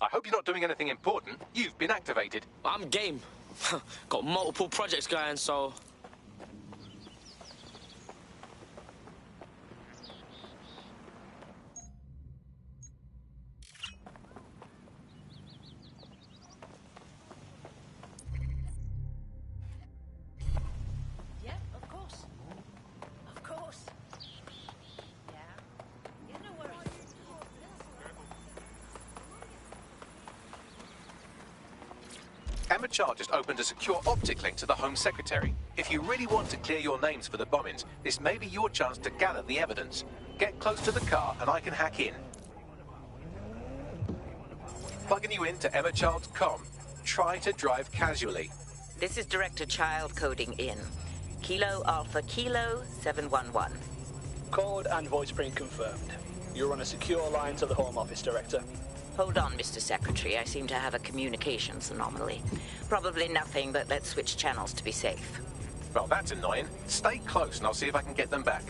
I hope you're not doing anything important. You've been activated. I'm game. Got multiple projects going, so... Yeah, of course. Of course. Yeah. Yeah, no worries. Emma Child just opened a secure optic link to the Home Secretary. If you really want to clear your names for the bombings, this may be your chance to gather the evidence. Get close to the car and I can hack in. Plugging you into Emma Child's comm. Try to drive casually. This is Director Child coding in. Kilo Alpha Kilo 711. Code and voice print confirmed. You're on a secure line to the Home Office, Director. Hold on, Mr. Secretary. I seem to have a communications anomaly. Probably nothing, but let's switch channels to be safe. Well, that's annoying. Stay close and I'll see if I can get them back.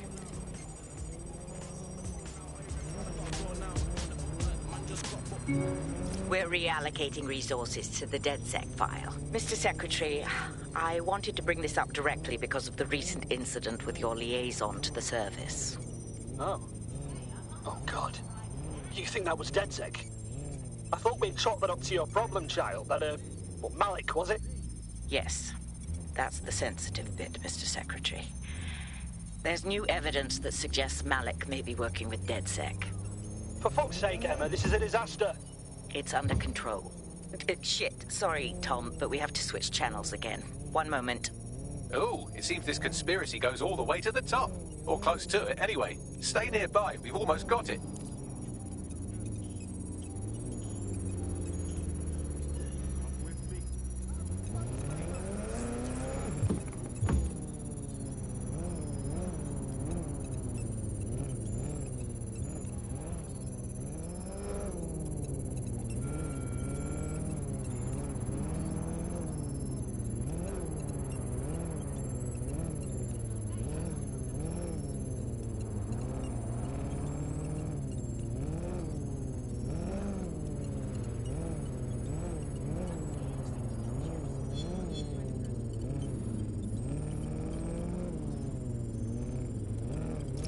We're reallocating resources to the DedSec file. Mr. Secretary, I wanted to bring this up directly because of the recent incident with your liaison to the service. Oh. Oh, God. You think that was DedSec? I thought we'd chalk that up to your problem child, that, Malik, was it? Yes. That's the sensitive bit, Mr. Secretary. There's new evidence that suggests Malik may be working with DedSec. For fuck's sake, Emma, this is a disaster. It's under control. Shit, sorry, Tom, but we have to switch channels again. One moment. Oh, it seems this conspiracy goes all the way to the top. Or close to it, anyway. Stay nearby, we've almost got it.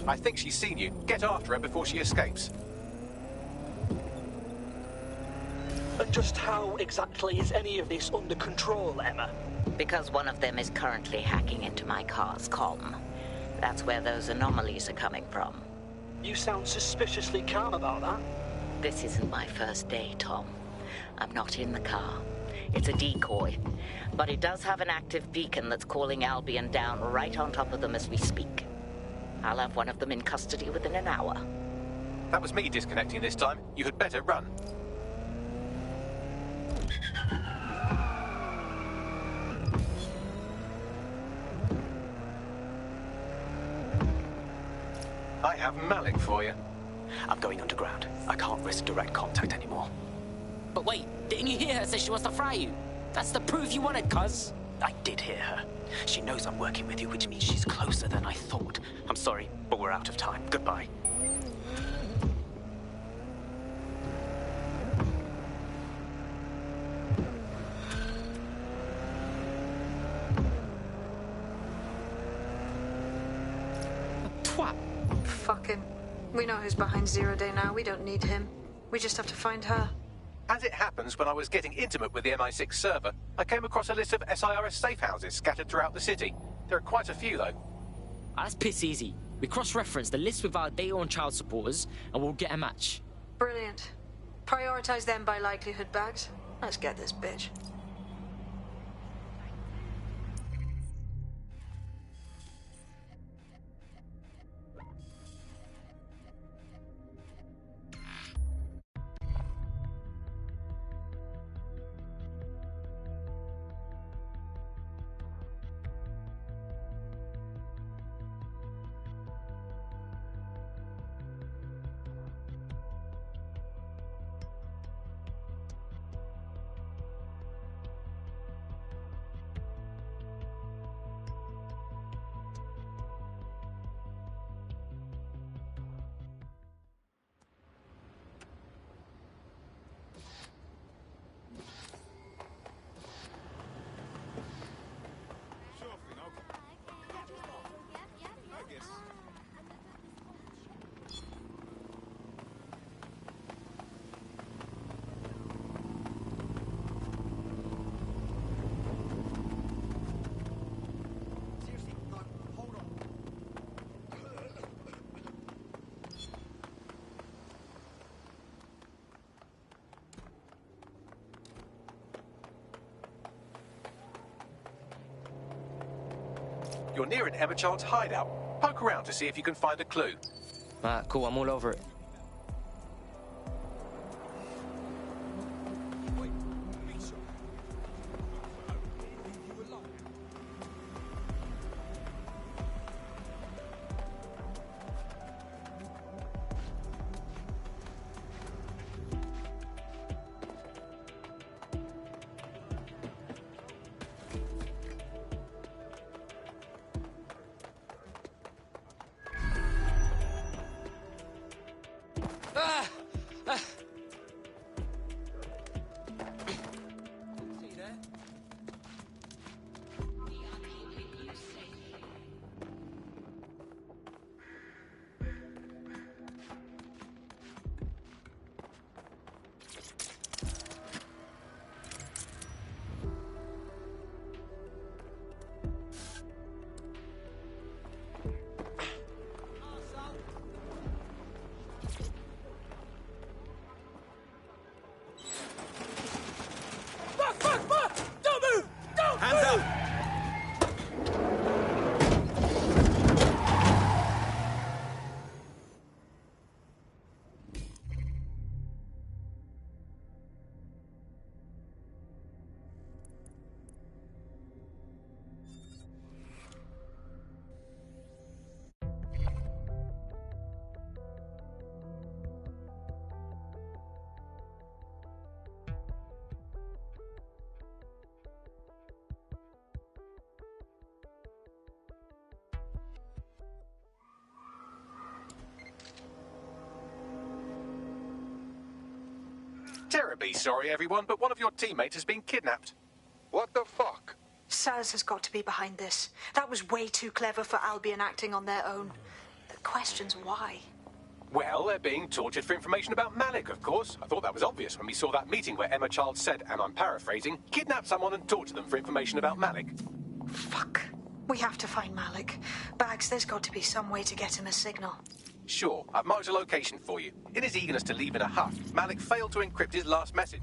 I think she's seen you. Get after her before she escapes. And just how exactly is any of this under control, Emma? Because one of them is currently hacking into my car's comm. That's where those anomalies are coming from. You sound suspiciously calm about that. This isn't my first day, Tom. I'm not in the car. It's a decoy. But it does have an active beacon that's calling Albion down right on top of them as we speak. I'll have one of them in custody within an hour. That was me disconnecting this time. You had better run. I have Malik for you. I'm going underground. I can't risk direct contact anymore. But wait, didn't you hear her say she wants to fry you? That's the proof you wanted, cuz. I did hear her. She knows I'm working with you, which means she's closer than I thought. I'm sorry, but we're out of time. Goodbye. Twat. Fuck him. We know who's behind Zero Day now. We don't need him. We just have to find her. As it happens, when I was getting intimate with the MI6 server, I came across a list of SIRS safe houses scattered throughout the city. There are quite a few, though. That's piss easy. We cross-reference the list with our data on child supporters, and we'll get a match. Brilliant. Prioritize them by likelihood, Bags. Let's get this bitch. You're near an Emma Child's hideout. Poke around to see if you can find a clue. Alright, cool, I'm all over it. Terribly sorry, everyone, but one of your teammates has been kidnapped. What the fuck? Saz has got to be behind this. That was way too clever for Albion acting on their own. The question's why. Well, they're being tortured for information about Malik, of course. I thought that was obvious when we saw that meeting where Emma Child said, and I'm paraphrasing, kidnap someone and torture them for information about Malik. Fuck. We have to find Malik. Bags, there's got to be some way to get him a signal. Sure, I've marked a location for you. In his eagerness to leave in a huff, Malik failed to encrypt his last message.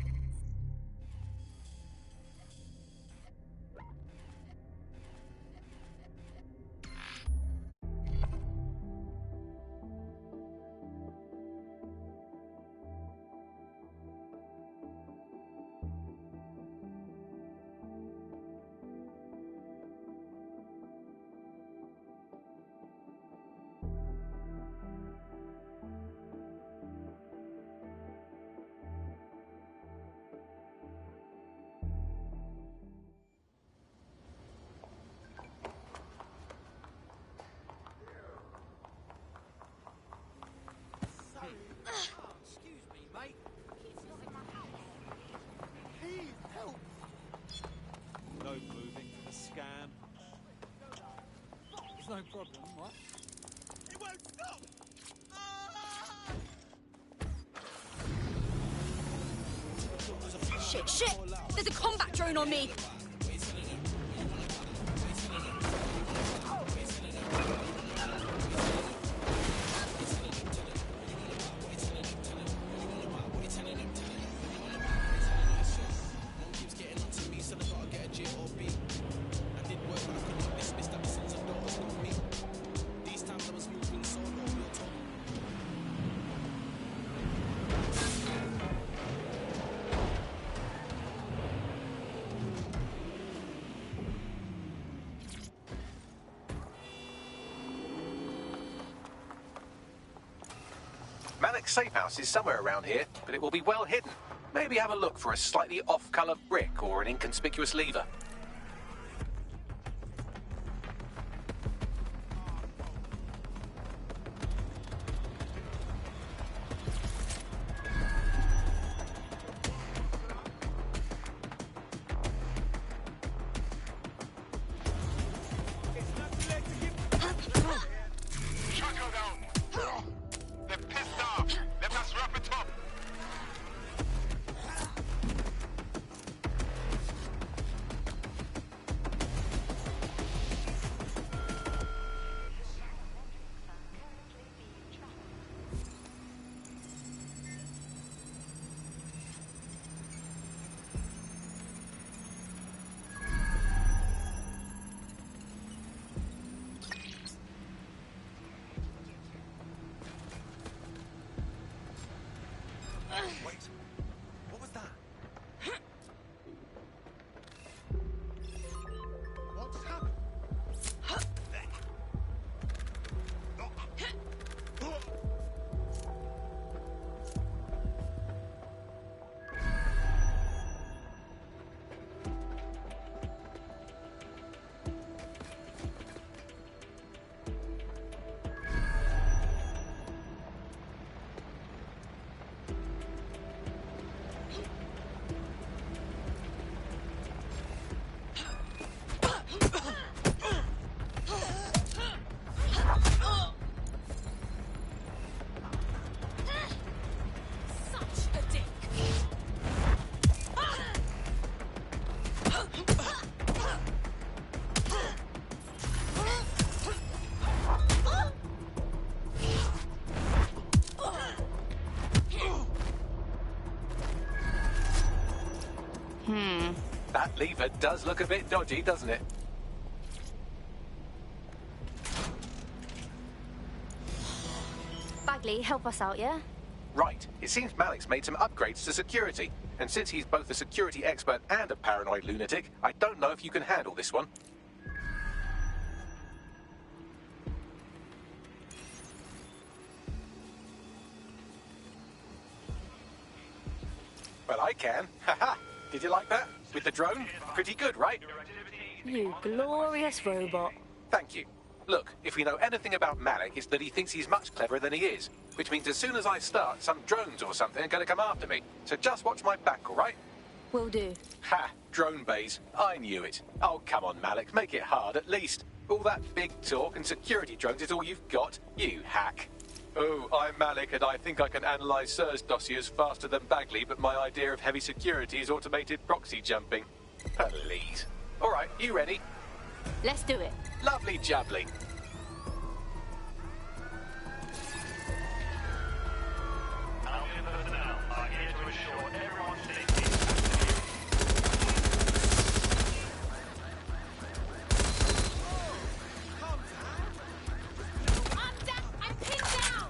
No problem, what? It won't stop! Shit, shit! There's a combat drone on me! Malik's safe house is somewhere around here, but it will be well hidden. Maybe have a look for a slightly off-colour brick or an inconspicuous lever. lever does look a bit dodgy, doesn't it? Bagley, help us out, yeah? Right. It seems Malik's made some upgrades to security. And since he's both a security expert and a paranoid lunatic, I don't know if you can handle this one. Well, I can. Haha. Did you like that? With the drone? Pretty good, right? You glorious robot. Thank you. Look, if we know anything about Malik, it's that he thinks he's much cleverer than he is. Which means as soon as I start, some drones or something are going to come after me. So just watch my back, all right? Will do. Ha! Drone bays. I knew it. Oh, come on, Malik. Make it hard, at least. All that big talk and security drones is all you've got, you hack. Oh, I'm Malik, and I think I can analyse SIRS dossiers faster than Bagley, but my idea of heavy security is automated proxy jumping. Please. All right, you ready? Let's do it. Lovely jubbly.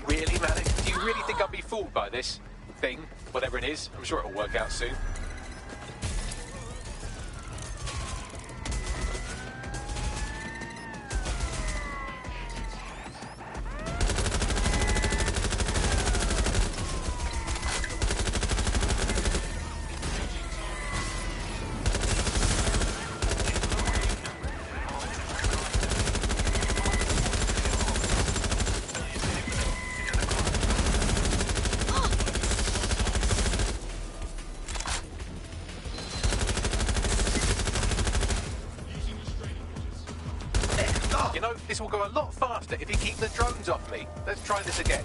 Really, Malik? Do you really think I'll be fooled by this thing? Whatever it is, I'm sure it'll work out soon. You know, this will go a lot faster if you keep the drones off me. Let's try this again.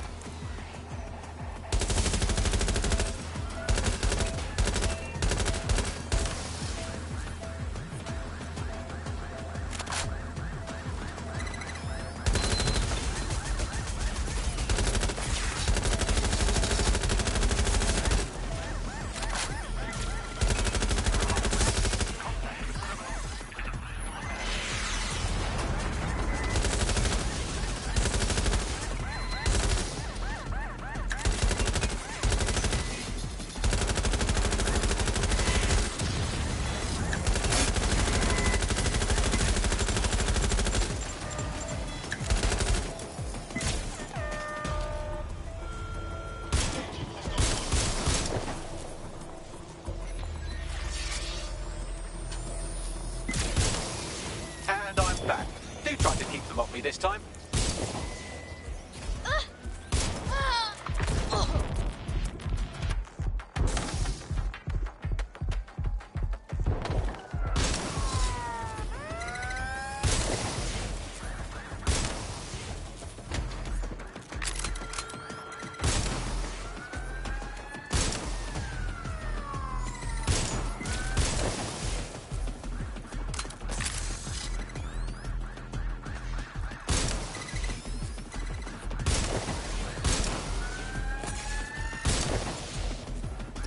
And I'm back. Do try to keep them off me this time.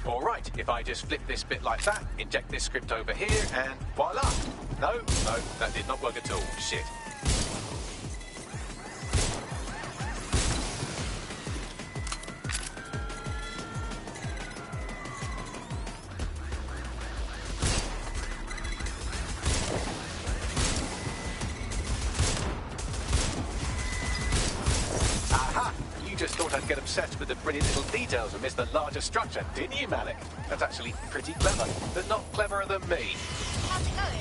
Alright, if I just flip this bit like that, inject this script over here, and voila! No, that did not work at all. Shit. Aha! You just thought I'd get obsessed with the brilliant little details and miss the larger structure, didn't you, Malik? That's actually pretty clever, but not cleverer than me. How's it going?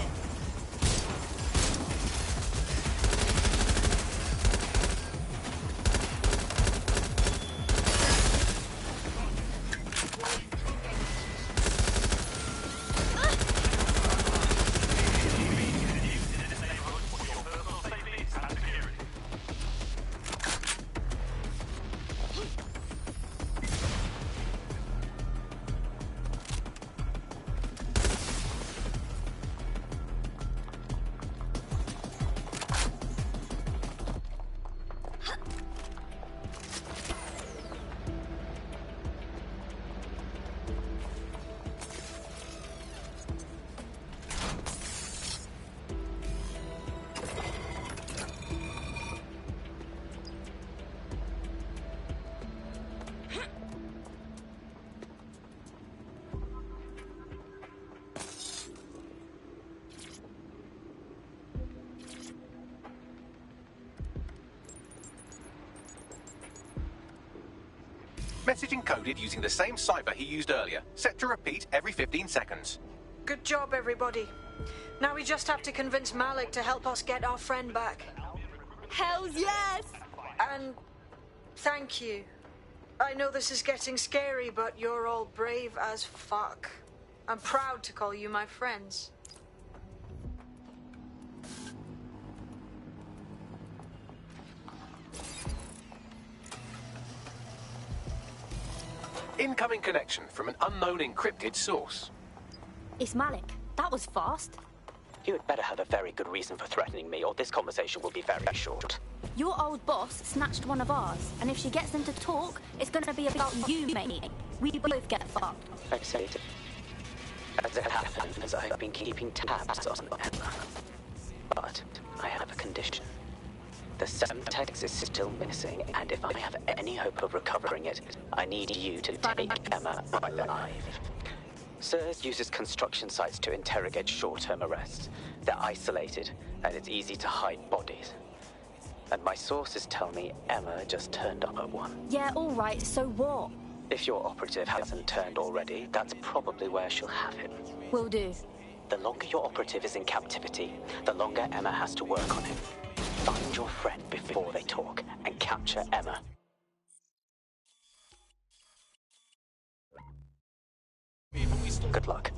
Message encoded using the same cipher he used earlier. Set to repeat every 15 seconds. Good job, everybody. Now we just have to convince Malik to help us get our friend back. Hells yes! And thank you. I know this is getting scary, but you're all brave as fuck. I'm proud to call you my friends. Incoming connection from an unknown encrypted source. It's Malik. That was fast. You had better have a very good reason for threatening me, or this conversation will be very short. Your old boss snatched one of ours, and if she gets them to talk, it's gonna be about you, mate. We both get fucked. Accept it. As it happens, I've been keeping tabs on Emma. But I have a condition. The semtex is still missing, and if I have any hope of recovering it, I need you to take Emma alive. SIRS uses construction sites to interrogate short-term arrests. They're isolated, and it's easy to hide bodies. And my sources tell me Emma just turned up at one. Yeah, all right, so what? If your operative hasn't turned already, that's probably where she'll have him. Will do. The longer your operative is in captivity, the longer Emma has to work on him. Find your friend before they talk, and capture Emma. Good luck.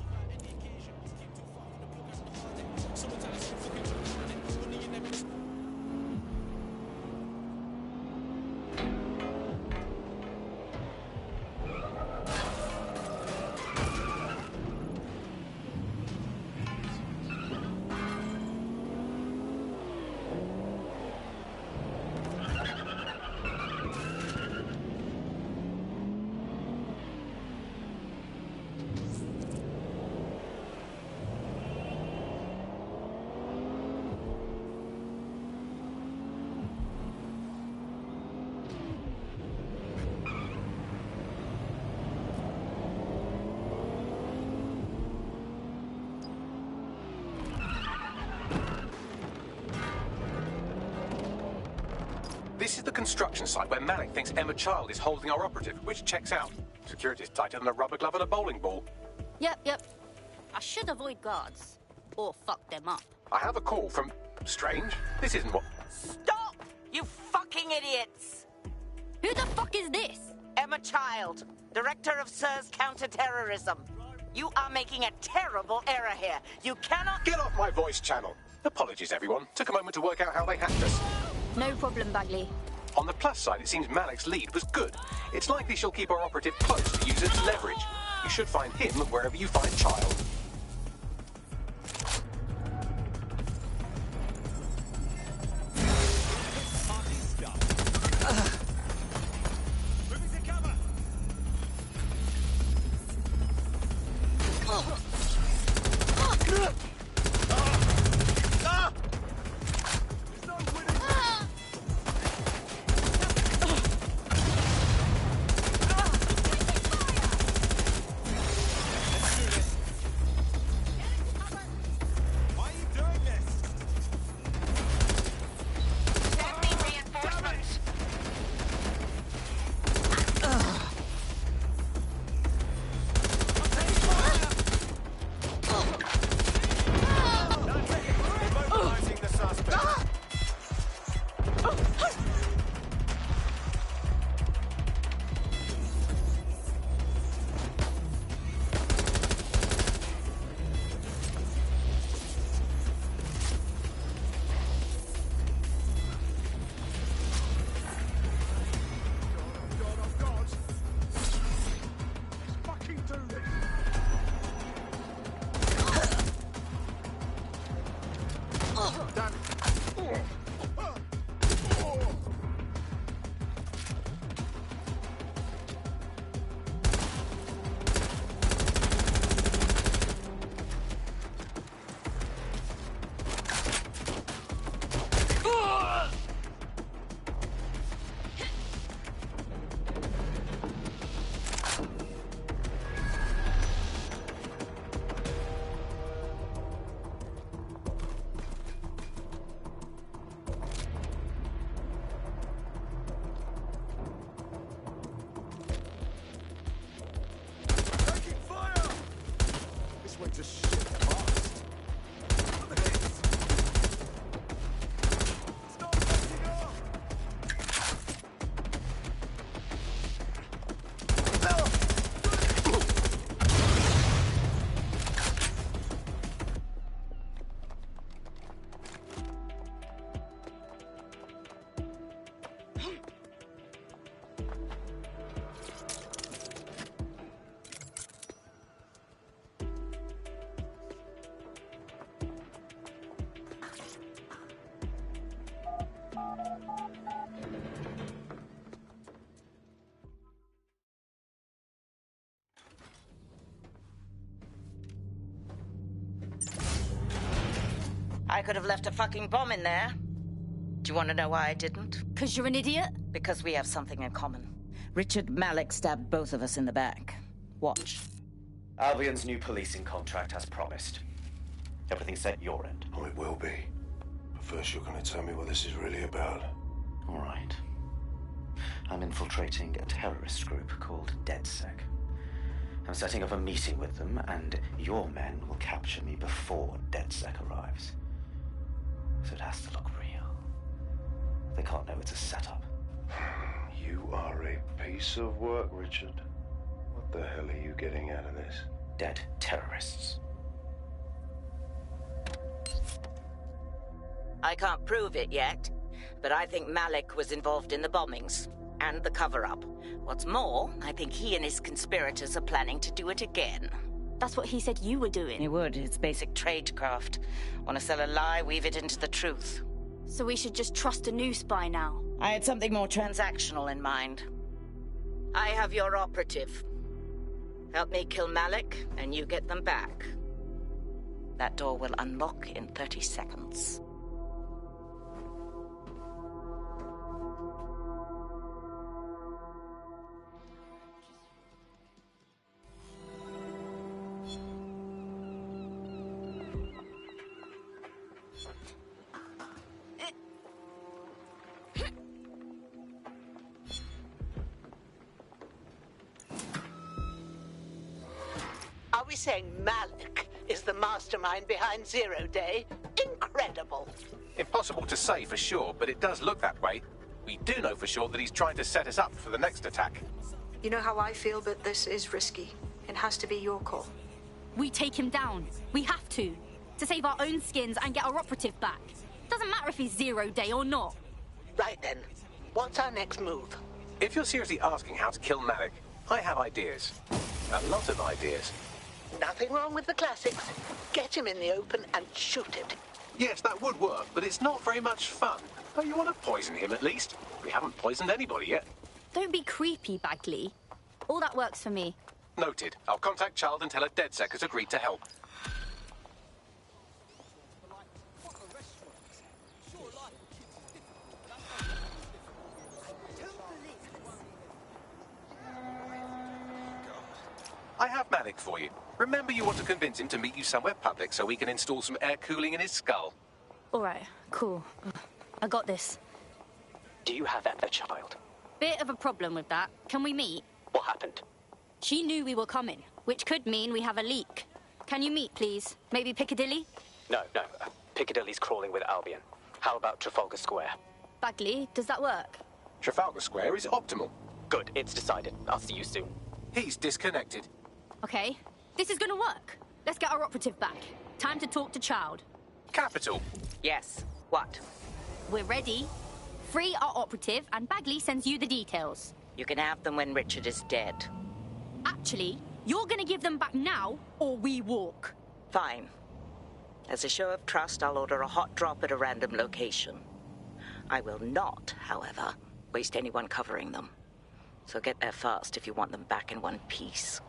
This is the construction site where Malik thinks Emma Child is holding our operative, which checks out. Security's tighter than a rubber glove and a bowling ball. Yep. I should avoid guards. Or fuck them up. I have a call from... Strange. This isn't what... Stop! You fucking idiots! Who the fuck is this? Emma Child, Director of SIRS Counterterrorism. You are making a terrible error here. You cannot... Get off my voice channel. Apologies, everyone. Took a moment to work out how they hacked us. No problem, Bagley. On the plus side, it seems Malik's lead was good. It's likely she'll keep our operative close to use as leverage. You should find him wherever you find Child. Moving to cover. There's no winning. Let's do this. I could have left a fucking bomb in there. Do you want to know why I didn't? 'Cause you're an idiot? Because we have something in common. Richard Malik stabbed both of us in the back. Watch. Albion's new policing contract as promised. Everything set your end. Oh, it will be. But first you're going to tell me what this is really about. All right. I'm infiltrating a terrorist group called DedSec. I'm setting up a meeting with them, and your men will capture me before DedSec arrives. So it has to look real. They can't know it's a setup. You are a piece of work, Richard. What the hell are you getting out of this? Dead terrorists. I can't prove it yet, but I think Malik was involved in the bombings and the cover-up. What's more, I think he and his conspirators are planning to do it again. That's what he said you were doing. He would. It's basic tradecraft. Want to sell a lie, weave it into the truth. So we should just trust a new spy now. I had something more transactional in mind. I have your operative. Help me kill Malik, and you get them back. That door will unlock in 30 seconds. Are we saying Malik is the mastermind behind Zero Day? Incredible. Impossible to say for sure, but it does look that way. We do know for sure that he's trying to set us up for the next attack. You know how I feel, but this is risky. It has to be your call. We take him down. We have to save our own skins and get our operative back. Doesn't matter if he's Zero Day or not. Right then. What's our next move? If you're seriously asking how to kill Malik, I have ideas. A lot of ideas. Nothing wrong with the classics. Get him in the open and shoot it. Yes, that would work, but it's not very much fun. Oh, you want to poison him at least? We haven't poisoned anybody yet. Don't be creepy, Bagley. All that works for me. Noted. I'll contact Child and tell her DedSec has agreed to help. I have Malik for you. Remember, you want to convince him to meet you somewhere public so we can install some air cooling in his skull. All right, cool. I got this. Do you have a child? Bit of a problem with that. Can we meet? What happened? She knew we were coming, which could mean we have a leak. Can you meet, please? Maybe Piccadilly? No. Piccadilly's crawling with Albion. How about Trafalgar Square? Bagley, does that work? Trafalgar Square is optimal. Good, it's decided. I'll see you soon. He's disconnected. Okay, this is gonna work. Let's get our operative back. Time to talk to Child. Capital. Yes. What? We're ready. Free our operative, and Bagley sends you the details. You can have them when Richard is dead. Actually, you're gonna give them back now, or we walk. Fine. As a show of trust, I'll order a hot drop at a random location. I will not, however, waste anyone covering them. So get there fast if you want them back in one piece.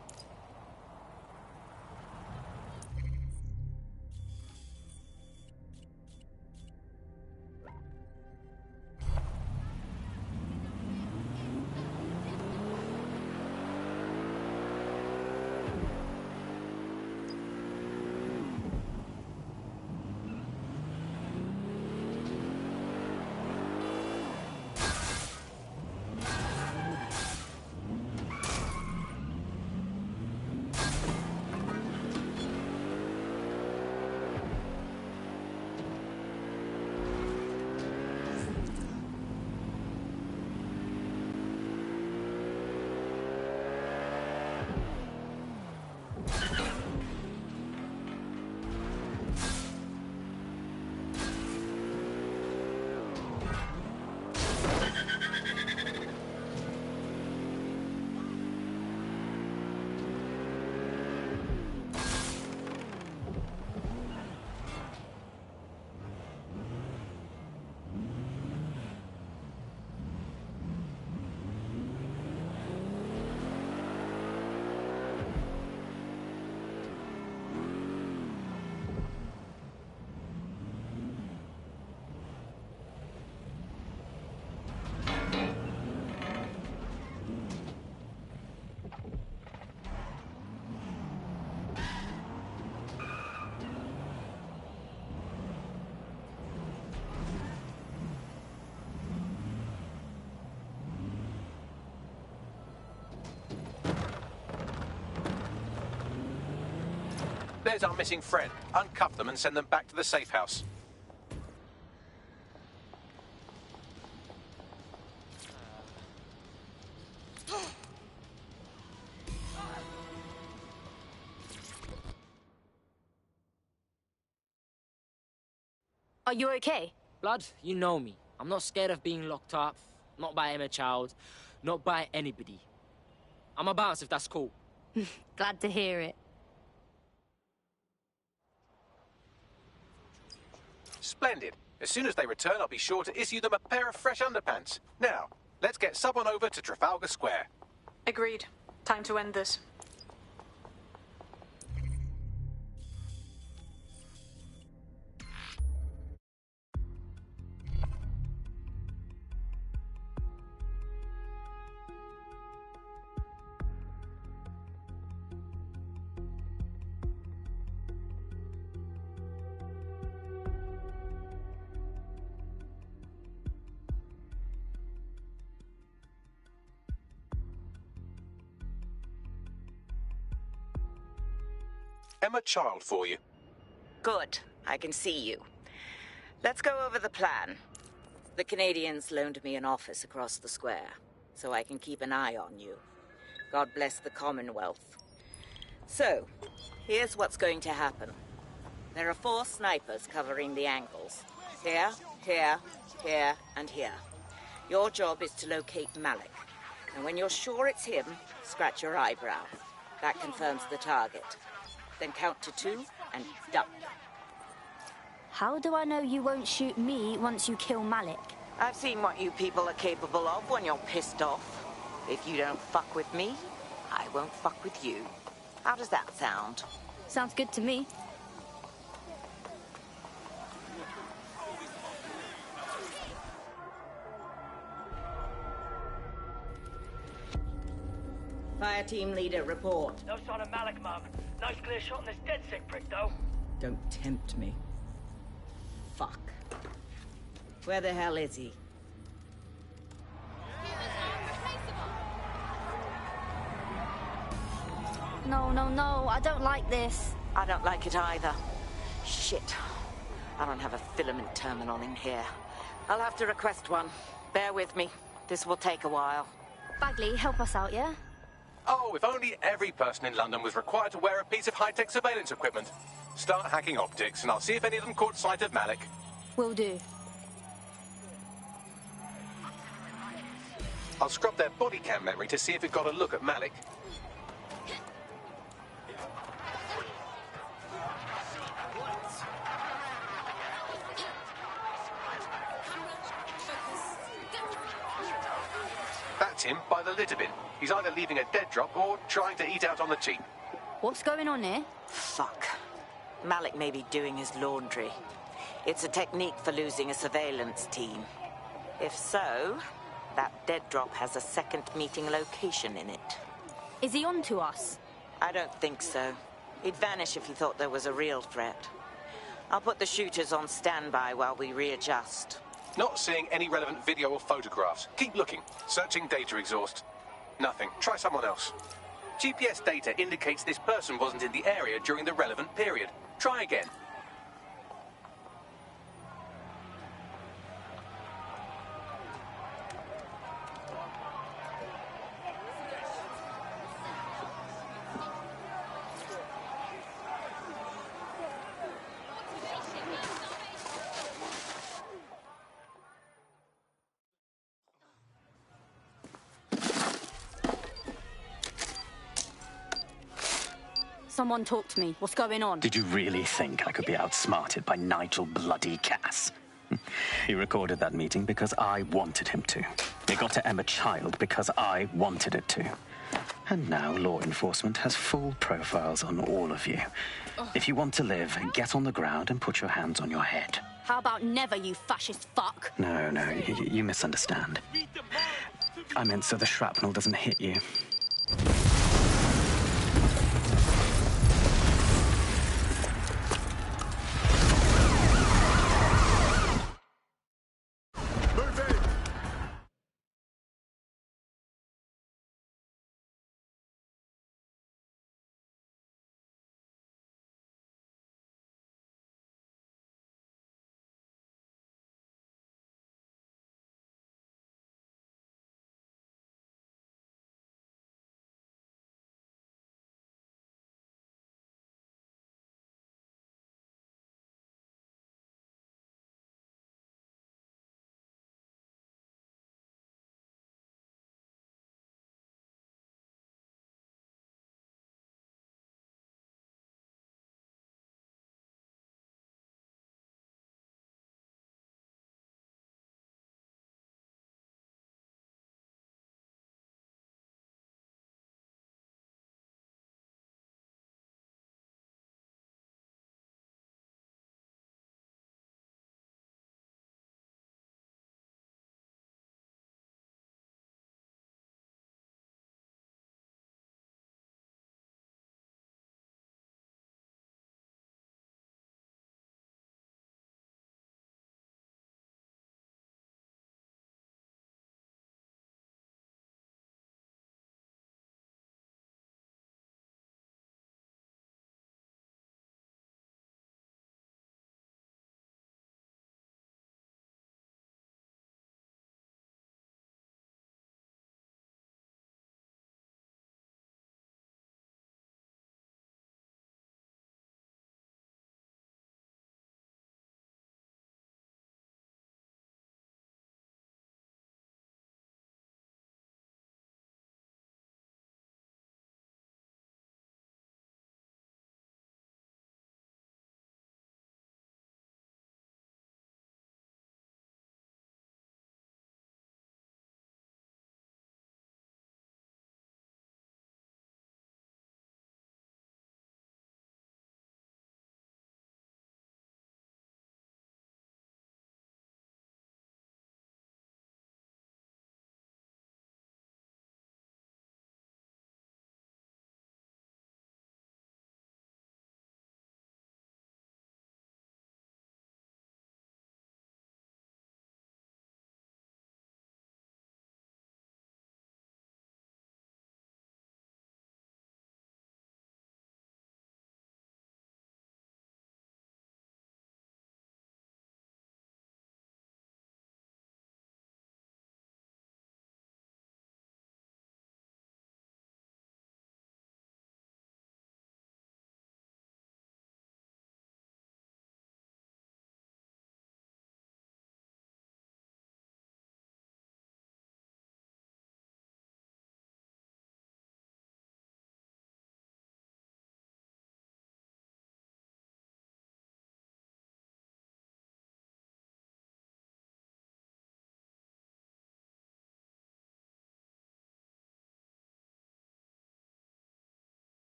Where's our missing friend? Uncuff them and send them back to the safe house. Are you okay? Blood, you know me. I'm not scared of being locked up. Not by Emma Child. Not by anybody. I'm a bounce if that's cool. Glad to hear it. Splendid. As soon as they return, I'll be sure to issue them a pair of fresh underpants. Now, let's get someone over to Trafalgar Square. Agreed. Time to end this. Emma Child for you. Good. I can see you. Let's go over the plan. The Canadians loaned me an office across the square, so I can keep an eye on you. God bless the Commonwealth. So, here's what's going to happen. There are 4 snipers covering the angles. Here, here, here, and here. Your job is to locate Malik. And when you're sure it's him, scratch your eyebrow. That confirms the target. Then count to 2 and duck. How do I know you won't shoot me once you kill Malik? I've seen what you people are capable of when you're pissed off. If you don't fuck with me, I won't fuck with you. How does that sound? Sounds good to me. Fire team leader, report. No sign of Malik, Mum. Nice clear shot on this DedSec prick, though. Don't tempt me. Fuck. Where the hell is he? No, no, no, I don't like this. I don't like it either. Shit. I don't have a filament terminal in here. I'll have to request one. Bear with me. This will take a while. Bagley, help us out, yeah? Oh, if only every person in London was required to wear a piece of high-tech surveillance equipment. Start hacking optics, and I'll see if any of them caught sight of Malik. Will do. I'll scrub their body cam memory to see if it got a look at Malik. That's him by the litter bin. He's either leaving a dead drop or trying to eat out on the cheap. What's going on here? Fuck. Malik may be doing his laundry. It's a technique for losing a surveillance team. If so, that dead drop has a second meeting location in it. Is he on to us? I don't think so. He'd vanish if he thought there was a real threat. I'll put the shooters on standby while we readjust. Not seeing any relevant video or photographs. Keep looking. Searching data exhaust. Nothing. Try someone else. GPS data indicates this person wasn't in the area during the relevant period. Try again. Someone talk to me. What's going on? Did you really think I could be outsmarted by Nigel bloody Cass? He recorded that meeting because I wanted him to. It got to Emma Child because I wanted it to. And now law enforcement has full profiles on all of you. If you want to live, get on the ground and put your hands on your head. How about never, you fascist fuck? No, you misunderstand. I meant so the shrapnel doesn't hit you.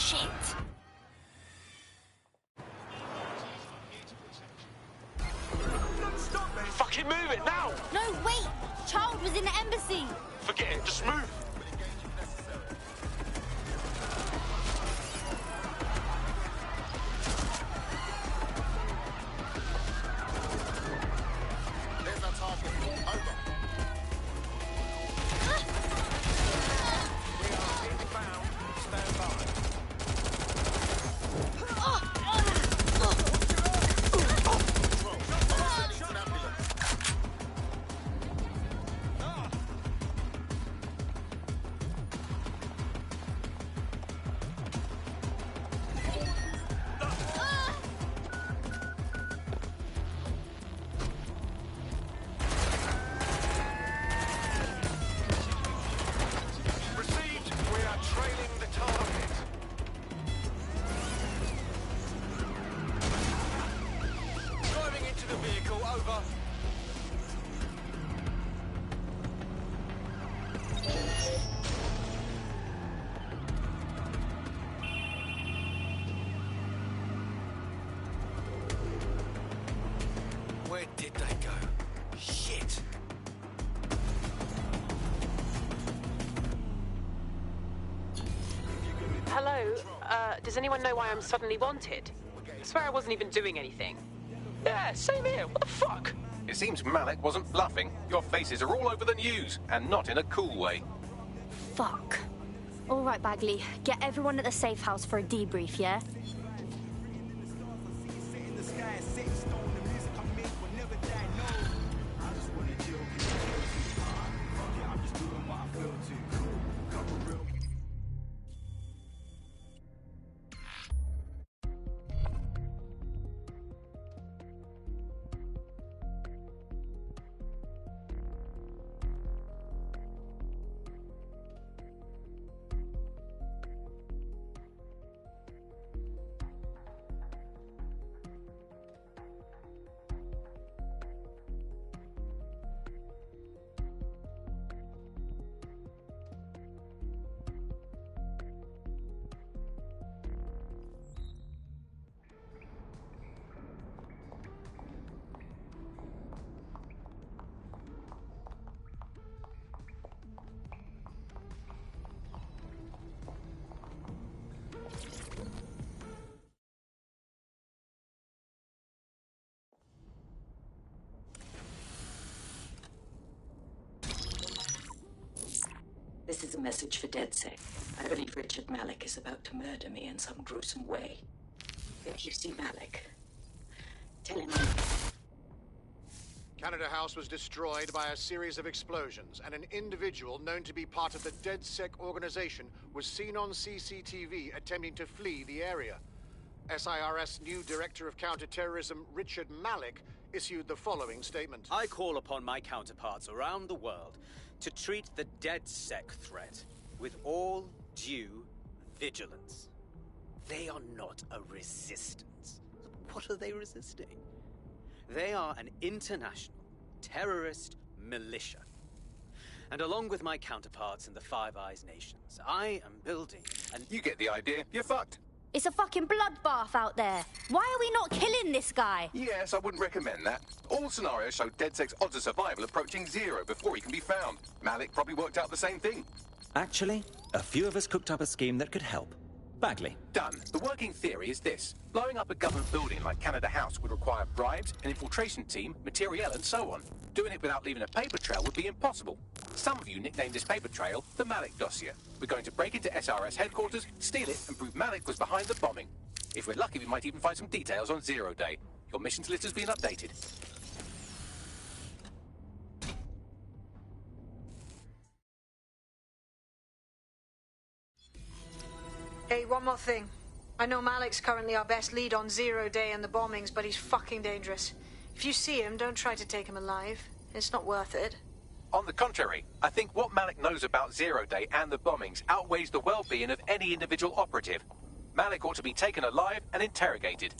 Shit! Fucking move it now! No, wait! Child was in the embassy! Forget it, just move! There's our target. Over. We are inbound. Stand by. Received. We are trailing the target. Driving into the vehicle, over. Where did they go? Shit. Hello, does anyone know why I'm suddenly wanted? I swear I wasn't even doing anything. Yeah, same here. What the fuck? It seems Malik wasn't bluffing. Your faces are all over the news, and not in a cool way. Fuck. All right, Bagley. Get everyone at the safe house for a debrief, yeah? This is a message for DedSec. I believe Richard Malik is about to murder me in some gruesome way. If you see Malik, tell him Canada House was destroyed by a series of explosions, and an individual known to be part of the DedSec organization was seen on CCTV attempting to flee the area. SIRS new Director of Counterterrorism Richard Malik issued the following statement. I call upon my counterparts around the world to treat the DedSec threat with all due vigilance. They are not a resistance. What are they resisting? They are an international terrorist militia. And along with my counterparts in the Five Eyes nations, I am building an... You get the idea. You're fucked. It's a fucking bloodbath out there. Why are we not killing this guy? Yes, I wouldn't recommend that. All scenarios show DedSec's odds of survival approaching 0 before he can be found. Malik probably worked out the same thing. Actually, a few of us cooked up a scheme that could help. Bagley. Done. The working theory is this. Blowing up a government building like Canada House would require bribes, an infiltration team, materiel, and so on. Doing it without leaving a paper trail would be impossible. Some of you nicknamed this paper trail the Malik dossier. We're going to break into SRS headquarters, steal it, and prove Malik was behind the bombing. If we're lucky, we might even find some details on Zero Day. Your missions list has been updated. Hey, one more thing. I know Malik's currently our best lead on Zero Day and the bombings, but he's fucking dangerous. If you see him, don't try to take him alive. It's not worth it. On the contrary, I think what Malik knows about Zero Day and the bombings outweighs the well-being of any individual operative. Malik ought to be taken alive and interrogated.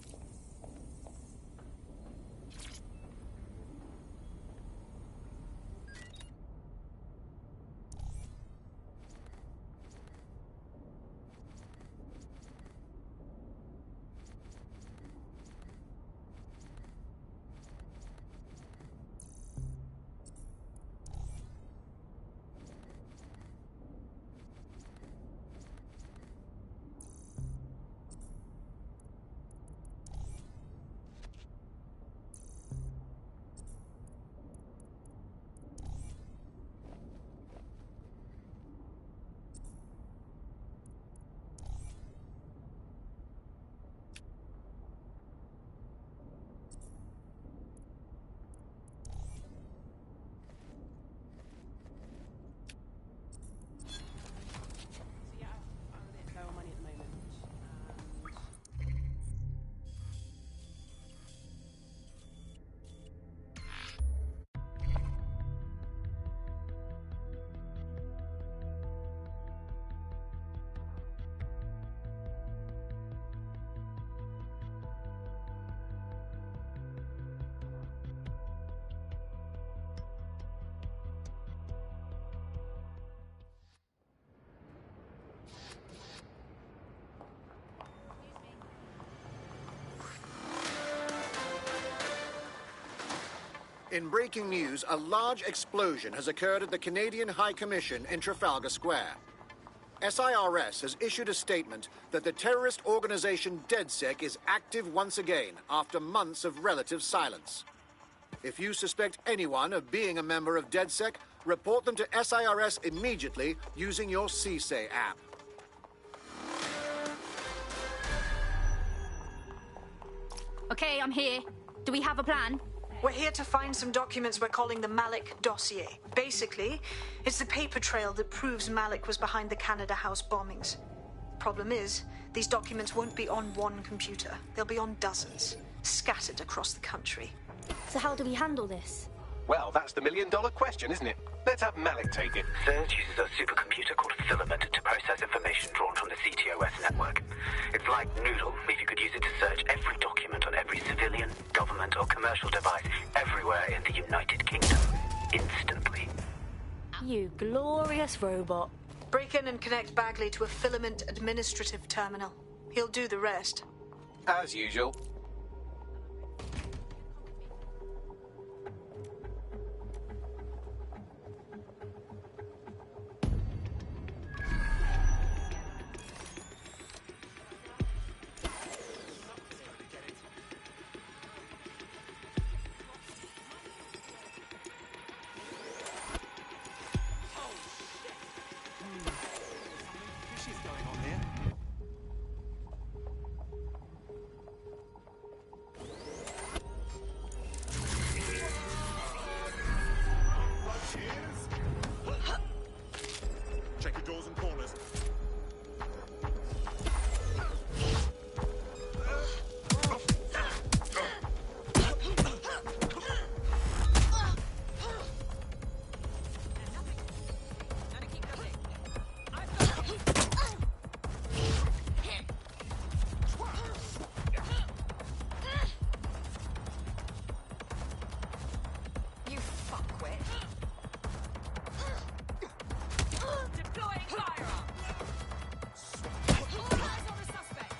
In breaking news, a large explosion has occurred at the Canadian High Commission in Trafalgar Square. SIRS has issued a statement that the terrorist organization DedSec is active once again after months of relative silence. If you suspect anyone of being a member of DedSec, report them to SIRS immediately using your CSAY app. Okay, I'm here. Do we have a plan? We're here to find some documents we're calling the Malik dossier. Basically, it's the paper trail that proves Malik was behind the Canada House bombings. Problem is, these documents won't be on one computer. They'll be on dozens, scattered across the country. So how do we handle this? Well, that's the million-dollar question, isn't it? Let's have Malik take it. Surge uses a supercomputer called Filament to process information drawn from the CTOS network. It's like Noodle, if you could use it to search every document on every civilian, government, or commercial device everywhere in the United Kingdom. Instantly. You glorious robot. Break in and connect Bagley to a Filament administrative terminal. He'll do the rest. As usual. Check your doors and corners. You fuckwit. Deploying firearm. All eyes on the suspect.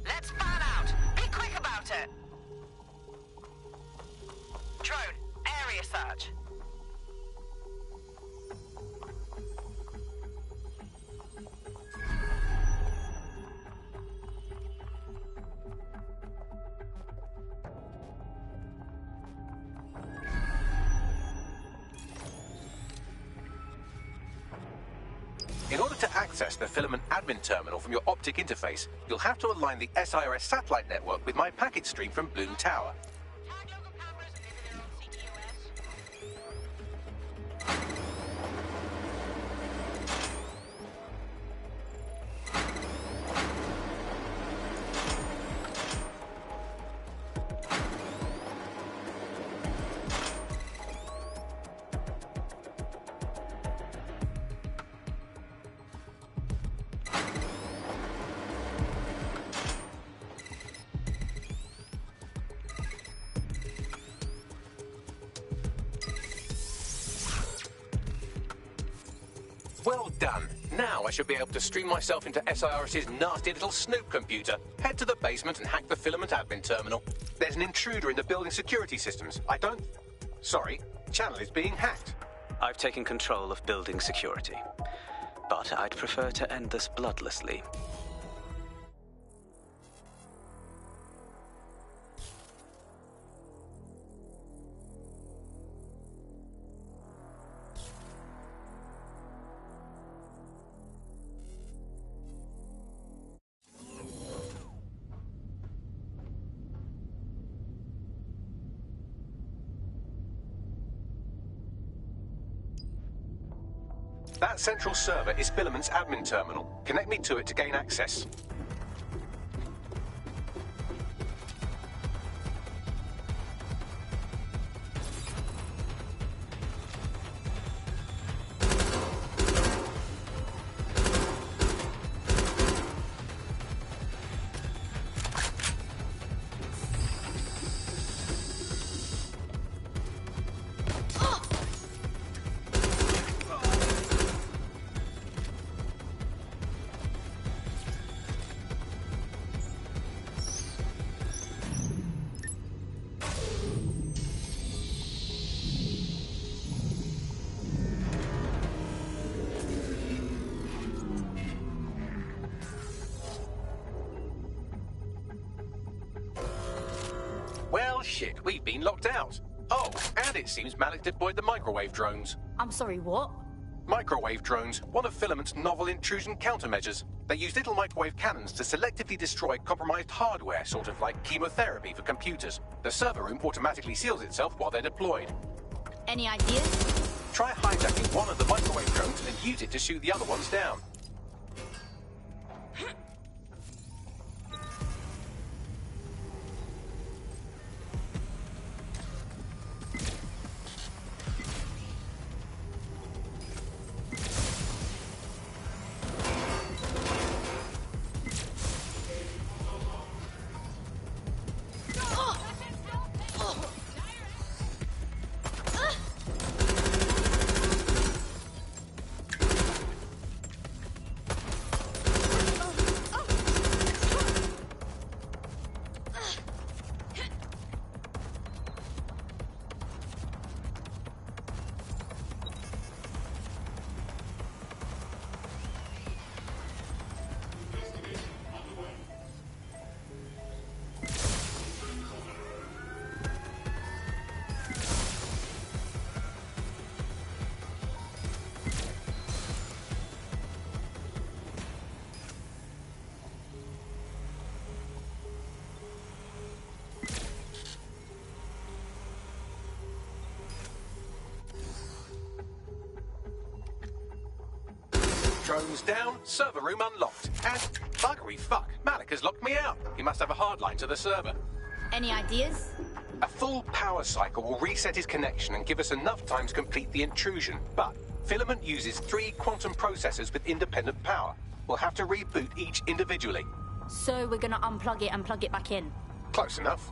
Let's fan out. Be quick about it. Drone, area search. In order to access the Filament admin terminal from your optic interface, you'll have to align the SIRS satellite network with my packet stream from Bloom Tower. Well done. Now I should be able to stream myself into SIRS's nasty little snoop computer, head to the basement and hack the Filament admin terminal. There's an intruder in the building security systems. Sorry, channel is being hacked. I've taken control of building security, but I'd prefer to end this bloodlessly. That central server is Filament's admin terminal. Connect me to it to gain access. shit, we've been locked out. Oh, and it seems Malik deployed the microwave drones. I'm sorry, what? Microwave drones, one of Filament's novel intrusion countermeasures. They use little microwave cannons to selectively destroy compromised hardware, sort of like chemotherapy for computers. The server room automatically seals itself while they're deployed. Any ideas? Try hijacking one of the microwave drones and use it to shoot the other ones down. Drones down, server room unlocked. And buggery fuck, Malik has locked me out. He must have a hard line to the server. Any ideas? A full power cycle will reset his connection and give us enough time to complete the intrusion. But Filament uses 3 quantum processors with independent power. We'll have to reboot each individually. So we're gonna unplug it and plug it back in? Close enough.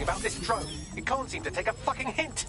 About this drone. It can't seem to take a fucking hint.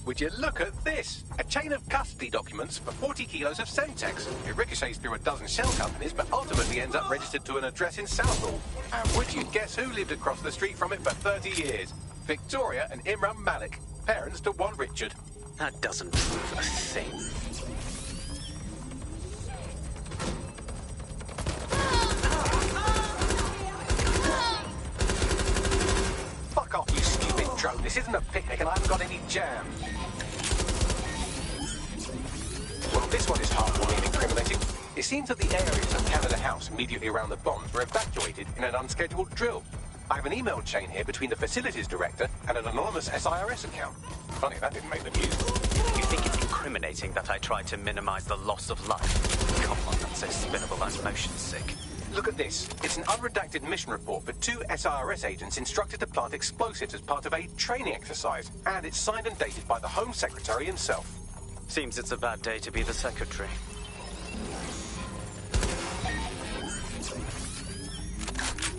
Would you look at this? A chain of custody documents for 40 kilos of Semtex. It ricochets through a dozen shell companies, but ultimately ends up registered to an address in Southall. And would you guess who lived across the street from it for 30 years? Victoria and Imran Malik, parents to one Richard. That doesn't prove a thing. Fuck off, you stupid drone. This isn't a picnic and I haven't got any jam. Well, this one is heartwarming and incriminating. It seems that the areas of Canada House immediately around the bombs were evacuated in an unscheduled drill. I have an email chain here between the facilities director and an anonymous SIRS account. Funny, that didn't make the news. You think it's incriminating that I tried to minimize the loss of life? Come on, that's so spinnable I'm motion sick. Look at this. It's an unredacted mission report for 2 SIRS agents instructed to plant explosives as part of a training exercise. And it's signed and dated by the Home Secretary himself. Seems it's a bad day to be the secretary.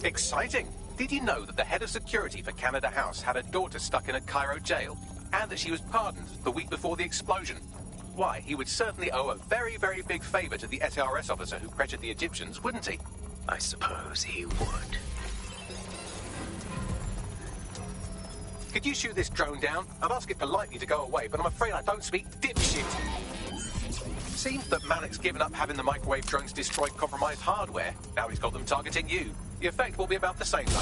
Exciting! Did you know that the head of security for Canada House had a daughter stuck in a Cairo jail? And that she was pardoned the week before the explosion? Why, he would certainly owe a very, very big favor to the SRS officer who pressured the Egyptians, wouldn't he? I suppose he would. Could you shoot this drone down? I'd ask it politely to go away, but I'm afraid I don't speak dipshit. Seems that Malik's given up having the microwave drones destroy compromised hardware. Now he's got them targeting you. The effect will be about the same, though.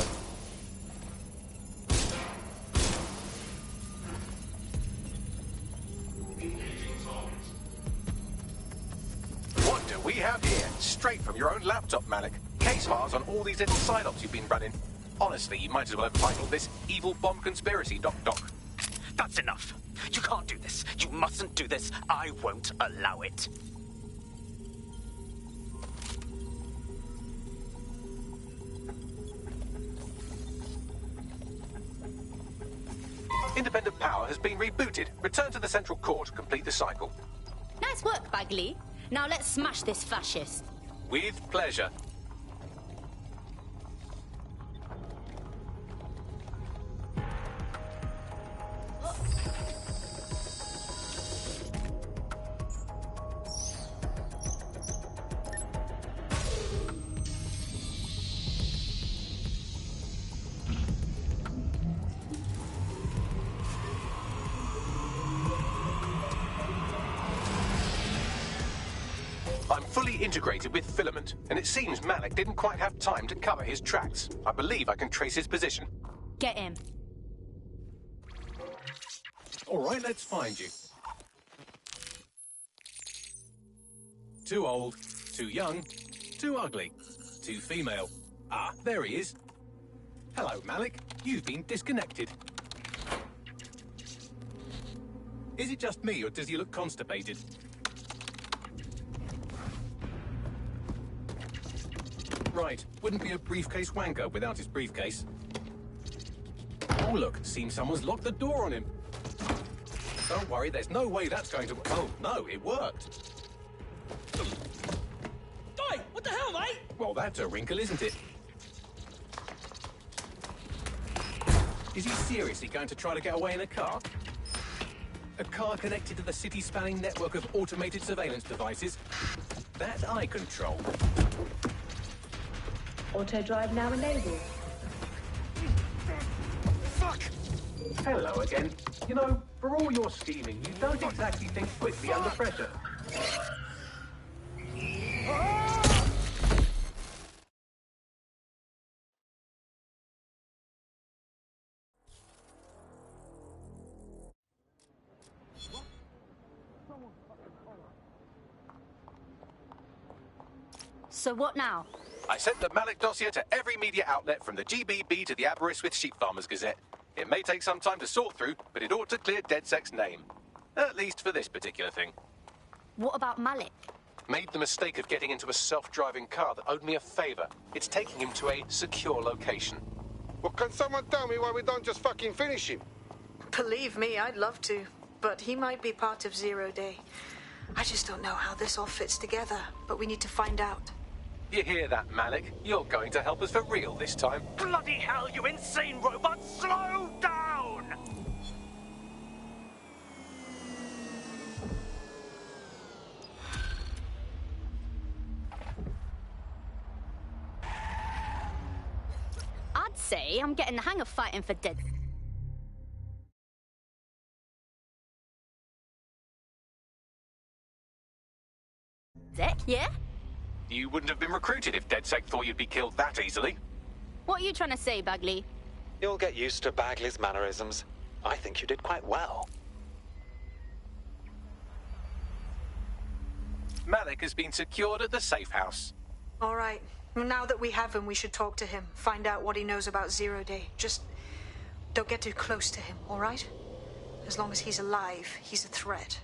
What do we have here? Straight from your own laptop, Malik. Case files on all these little side ops you've been running. Honestly, you might as well have titled this Evil Bomb Conspiracy, Doc. That's enough. You can't do this. You mustn't do this. I won't allow it. Independent power has been rebooted. Return to the central core to complete the cycle. Nice work, Bagley. Now let's smash this fascist. With pleasure. I'm fully integrated with Filament, and it seems Malik didn't quite have time to cover his tracks. I believe I can trace his position. Get him. All right, let's find you. Too old, too young, too ugly, too female. Ah, there he is. Hello, Malik. You've been disconnected. Is it just me, or does he look constipated? Right, wouldn't be a briefcase wanker without his briefcase. Oh look, seems someone's locked the door on him. Don't worry, there's no way that's going to... Oh, no, it worked. Oi, what the hell, mate? Well, that's a wrinkle, isn't it? Is he seriously going to try to get away in a car? A car connected to the city-spanning network of automated surveillance devices? That I control. Auto drive now enabled. Fuck! Hello again. You know, for all your scheming, you don't exactly think quickly under pressure. So what now? I sent the Malik dossier to every media outlet from the GBB to the Aberystwyth Sheep Farmers Gazette. It may take some time to sort through, but it ought to clear DedSec's name. At least for this particular thing. What about Malik? Made the mistake of getting into a self-driving car that owed me a favor. It's taking him to a secure location. Well, can someone tell me why we don't just fucking finish him? Believe me, I'd love to. But he might be part of Zero Day. I just don't know how this all fits together, but we need to find out. You hear that, Malik? You're going to help us for real this time. Bloody hell, you insane robot! Slow down! I'd say I'm getting the hang of fighting for dead. Zek, yeah? You wouldn't have been recruited if DedSec thought you'd be killed that easily. What are you trying to say, Bagley? You'll get used to Bagley's mannerisms. I think you did quite well. Malik has been secured at the safe house. All right. Now that we have him, we should talk to him. Find out what he knows about Zero Day. Just don't get too close to him, all right? As long as he's alive, he's a threat.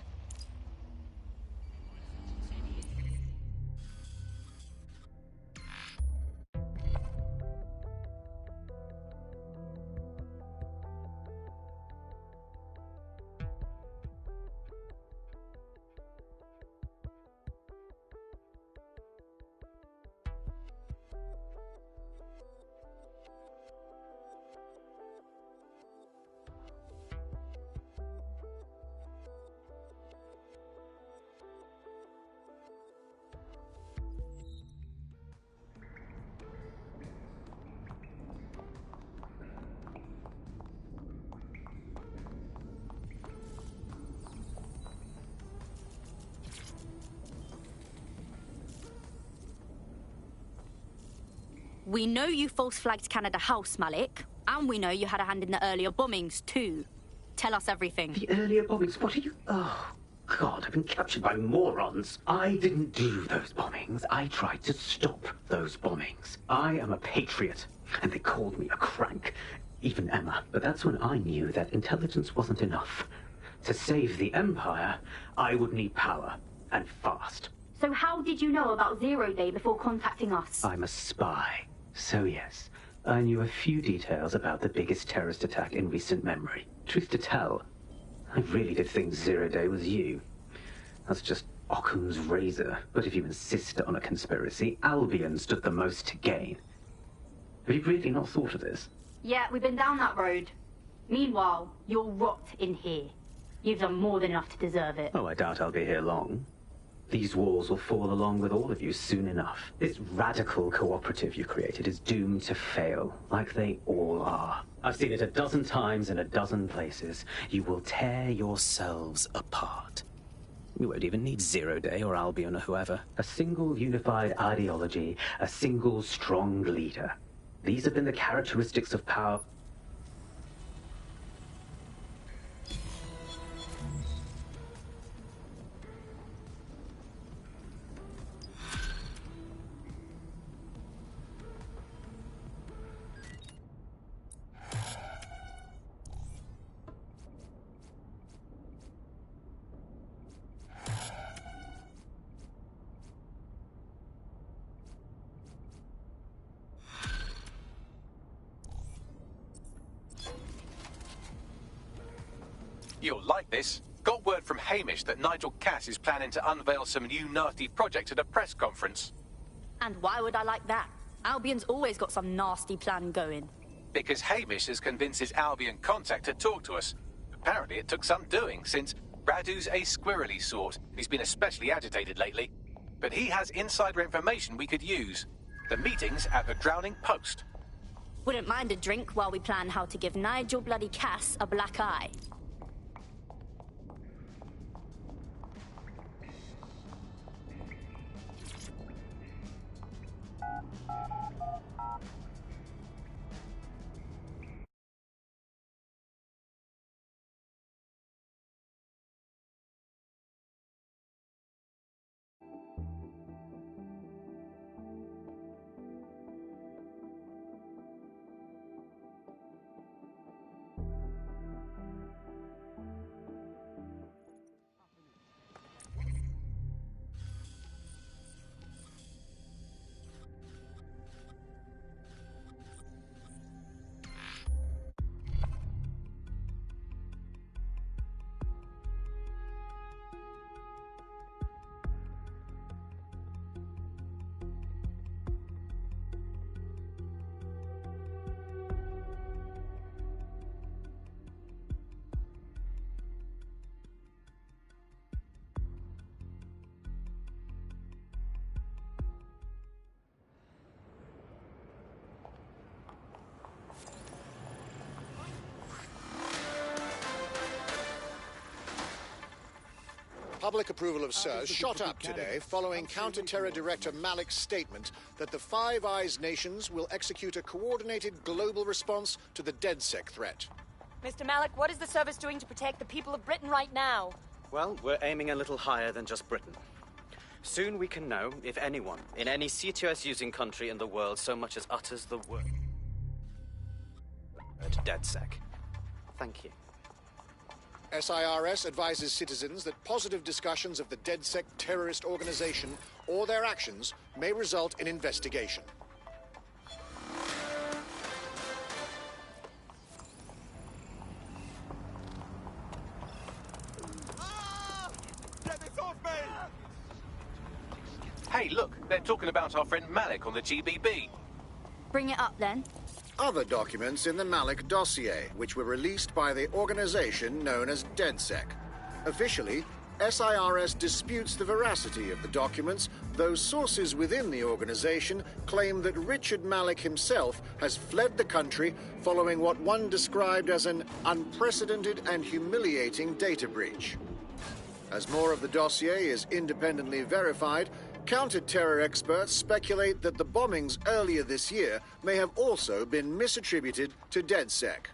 We know you false-flagged Canada House, Malik, and we know you had a hand in the earlier bombings, too. Tell us everything. The earlier bombings? What are you... Oh, God, I've been captured by morons. I didn't do those bombings. I tried to stop those bombings. I am a patriot, and they called me a crank. Even Emma. But that's when I knew that intelligence wasn't enough. To save the Empire, I would need power, and fast. So how did you know about Zero Day before contacting us? I'm a spy. So yes, I knew a few details about the biggest terrorist attack in recent memory. Truth to tell, I really did think Zero Day was you. That's just Occam's razor. But if you insist on a conspiracy, Albion stood the most to gain. Have you really not thought of this? Yeah, we've been down that road. Meanwhile, you'll rot in here. You've done more than enough to deserve it. Oh, I doubt I'll be here long. These walls will fall along with all of you soon enough. This radical cooperative you created is doomed to fail, like they all are. I've seen it a dozen times in a dozen places. You will tear yourselves apart. You won't even need Zero Day or Albion or whoever. A single unified ideology, a single strong leader. These have been the characteristics of power. You'll like this. Got word from Hamish that Nigel Cass is planning to unveil some new nasty project at a press conference. And why would I like that? Albion's always got some nasty plan going. Because Hamish has convinced his Albion contact to talk to us. Apparently it took some doing, since Radu's a squirrely sort. He's been especially agitated lately. But he has insider information we could use. The meeting's at the Drowning Post. Wouldn't mind a drink while we plan how to give Nigel bloody Cass a black eye. Public approval of SIRS shot up today following Counter-Terror Director Malik's statement that the Five Eyes nations will execute a coordinated global response to the DedSec threat. Mr. Malik, what is the service doing to protect the people of Britain right now? Well, we're aiming a little higher than just Britain. Soon we can know if anyone in any CTOS-using country in the world so much as utters the word DedSec. Thank you. SIRS advises citizens that positive discussions of the DedSec terrorist organization or their actions may result in investigation. Hey, look, they're talking about our friend Malik on the GBB. Bring it up, then. Other documents in the Malik dossier, which were released by the organization known as DedSec. Officially, SIRS disputes the veracity of the documents, though sources within the organization claim that Richard Malik himself has fled the country following what one described as an unprecedented and humiliating data breach. As more of the dossier is independently verified, Counter-terror experts speculate that the bombings earlier this year may have also been misattributed to DedSec.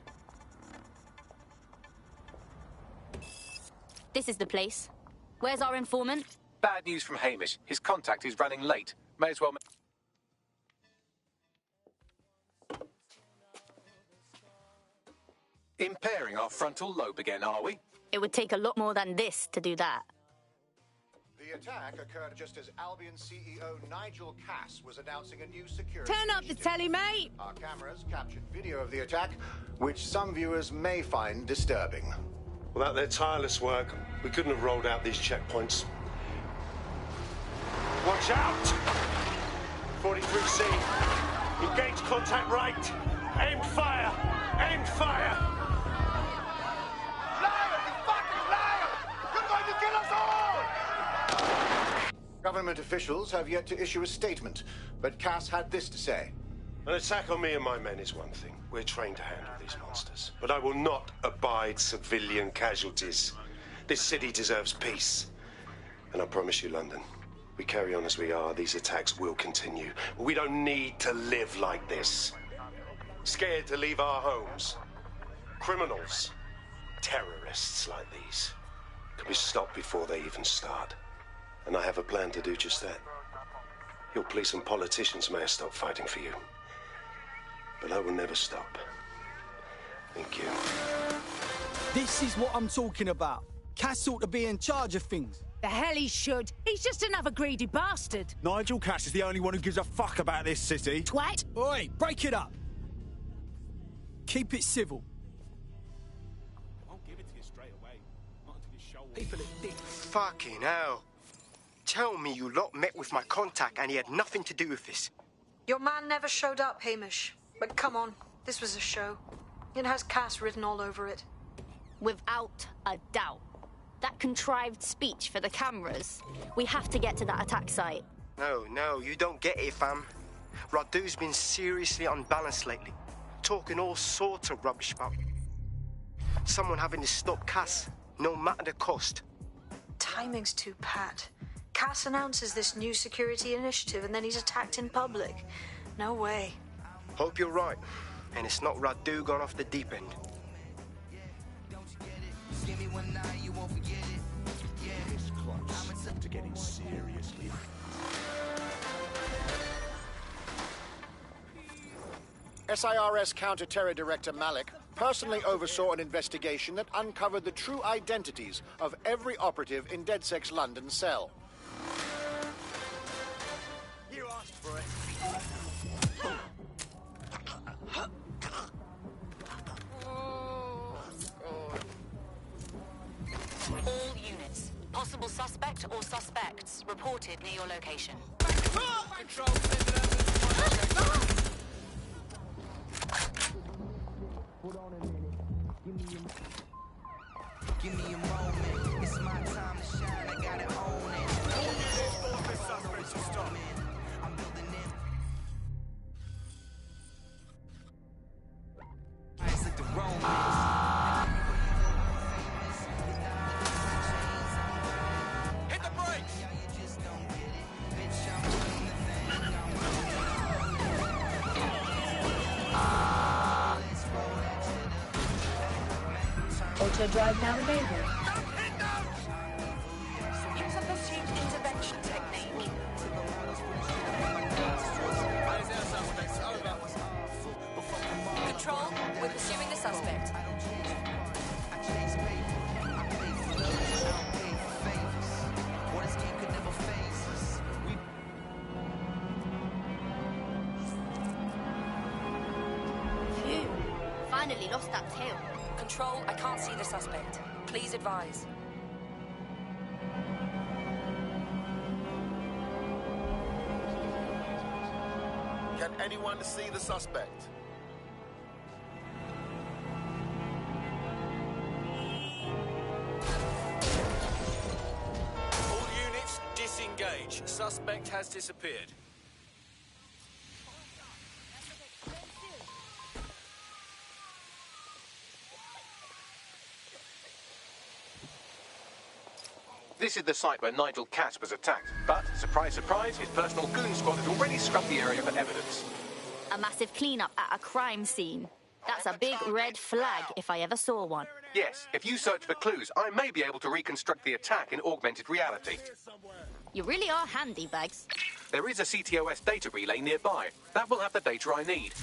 This is the place. Where's our informant? Bad news from Hamish. His contact is running late. May as well... Impairing our frontal lobe again, are we? It would take a lot more than this to do that. The attack occurred just as Albion CEO Nigel Cass was announcing a new security Turn up the telly, mate! Our cameras captured video of the attack, which some viewers may find disturbing. Without their tireless work, we couldn't have rolled out these checkpoints. Watch out! 43C. Engage contact right. Aim fire! Aim fire! Liar! You fucking liar! You're going to kill us all! Government officials have yet to issue a statement, but Cass had this to say. An attack on me and my men is one thing. We're trained to handle these monsters. But I will not abide civilian casualties. This city deserves peace. And I promise you, London, we carry on as we are, these attacks will continue. We don't need to live like this. Scared to leave our homes. Criminals, terrorists like these can be stopped before they even start. And I have a plan to do just that. Your police and politicians may have stopped fighting for you. But I will never stop. Thank you. This is what I'm talking about. Cass ought to be in charge of things. The hell he should. He's just another greedy bastard. Nigel Cass is the only one who gives a fuck about this city. Twat! Oi, break it up. Keep it civil. I'll give it to you straight away. Not until you show People are dicks. Fucking hell. Tell me you lot met with my contact and he had nothing to do with this. Your man never showed up, Hamish. But come on, this was a show. It has Cass written all over it. Without a doubt. That contrived speech for the cameras. We have to get to that attack site. No, you don't get it, fam. Radu's been seriously unbalanced lately. Talking all sorts of rubbish about someone having to stop Cass, no matter the cost. Timing's too pat. Cass announces this new security initiative and then he's attacked in public. No way. Hope you're right, and it's not Radu gone off the deep end. This close to getting seriously. SIRS Counter-Terror Director Malik personally oversaw an investigation that uncovered the true identities of every operative in DedSec's London cell. You asked for it. All units. Possible suspect or suspects reported near your location. Control, send it over. Hold on a minute. Give me a moment. It's my time to shine. I got it on it. I'm building it. Eyes like the Romans. Hit the brakes. Auto drive now enabled. Use a pursuit intervention technique. Control, we're pursuing the suspect. Phew. Finally lost that tail. Control, I can't see the suspect. Please advise. Can anyone see the suspect? All units, disengage. Suspect has disappeared. This is the site where Nigel Cass was attacked. But, surprise, surprise, his personal goon squad had already scrubbed the area for evidence. A massive cleanup at a crime scene. That's a big red flag if I ever saw one. Yes, if you search for clues, I may be able to reconstruct the attack in augmented reality. You really are handy, Bags. There is a CTOS data relay nearby. That will have the data I need.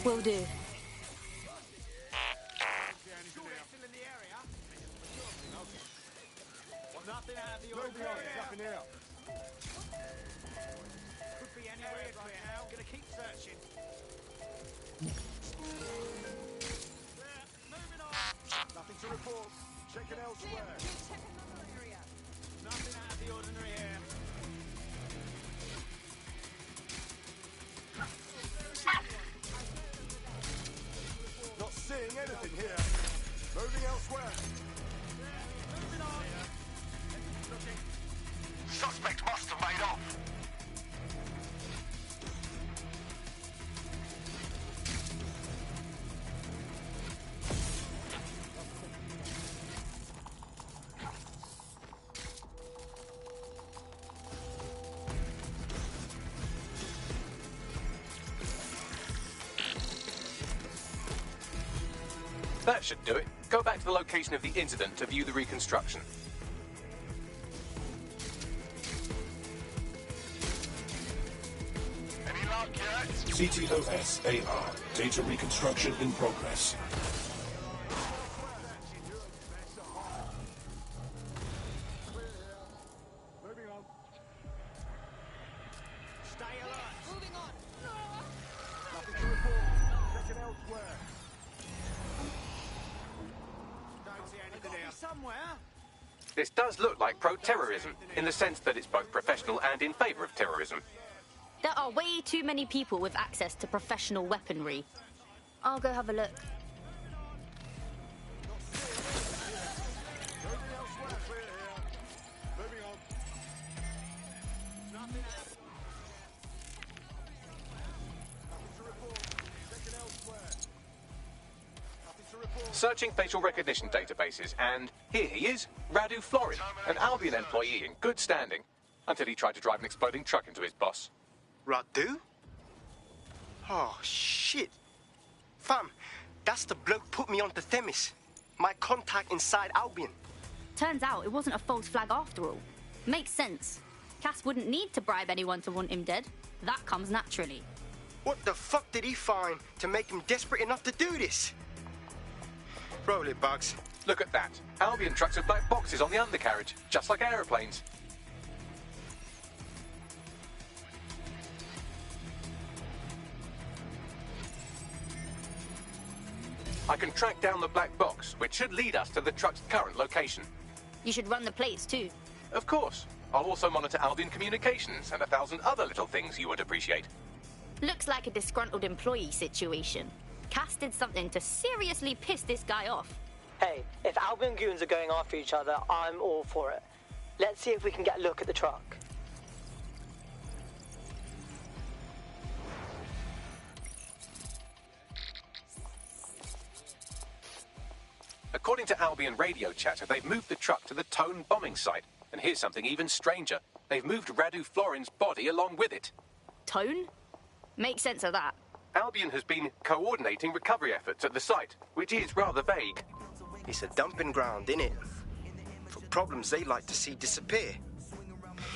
Will do. Nothing out of the ordinary. Nothing out. Could be anywhere right now. Gonna keep searching. Moving on. Nothing to report. Checking elsewhere. Nothing out of the ordinary here. Not seeing anything here. Moving elsewhere. Moving on. Suspect must have made off. That should do it. Go back to the location of the incident to view the reconstruction. CTOS AR. Data reconstruction in progress. Moving on. Stay alert. Moving on. Nothing to report. Checking elsewhere. Don't see anything here. Somewhere. This does look like pro-terrorism, in the sense that it's both professional and in favour of terrorism. There are way too many people with access to professional weaponry. I'll go have a look. Searching facial recognition databases, and here he is, Radu Florin, an Albion employee in good standing, until he tried to drive an exploding truck into his boss. Radu? Oh, shit. Fam, that's the bloke put me onto Themis. My contact inside Albion. Turns out it wasn't a false flag after all. Makes sense. Cass wouldn't need to bribe anyone to want him dead. That comes naturally. What the fuck did he find to make him desperate enough to do this? Roll it, Bugs. Look at that. Albion trucks have black boxes on the undercarriage, just like aeroplanes. I can track down the black box, which should lead us to the truck's current location. You should run the plates too. Of course. I'll also monitor Albion communications and 1,000 other little things you would appreciate. Looks like a disgruntled employee situation. Cass did something to seriously piss this guy off. Hey, if Albion goons are going after each other, I'm all for it. Let's see if we can get a look at the truck. According to Albion radio chatter, they've moved the truck to the Tone bombing site. And here's something even stranger. They've moved Radu Florin's body along with it. Tone? Make sense of that. Albion has been coordinating recovery efforts at the site, which is rather vague. It's a dumping ground, innit? For problems they like to see disappear.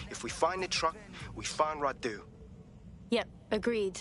If we find the truck, we find Radu. Yep, agreed.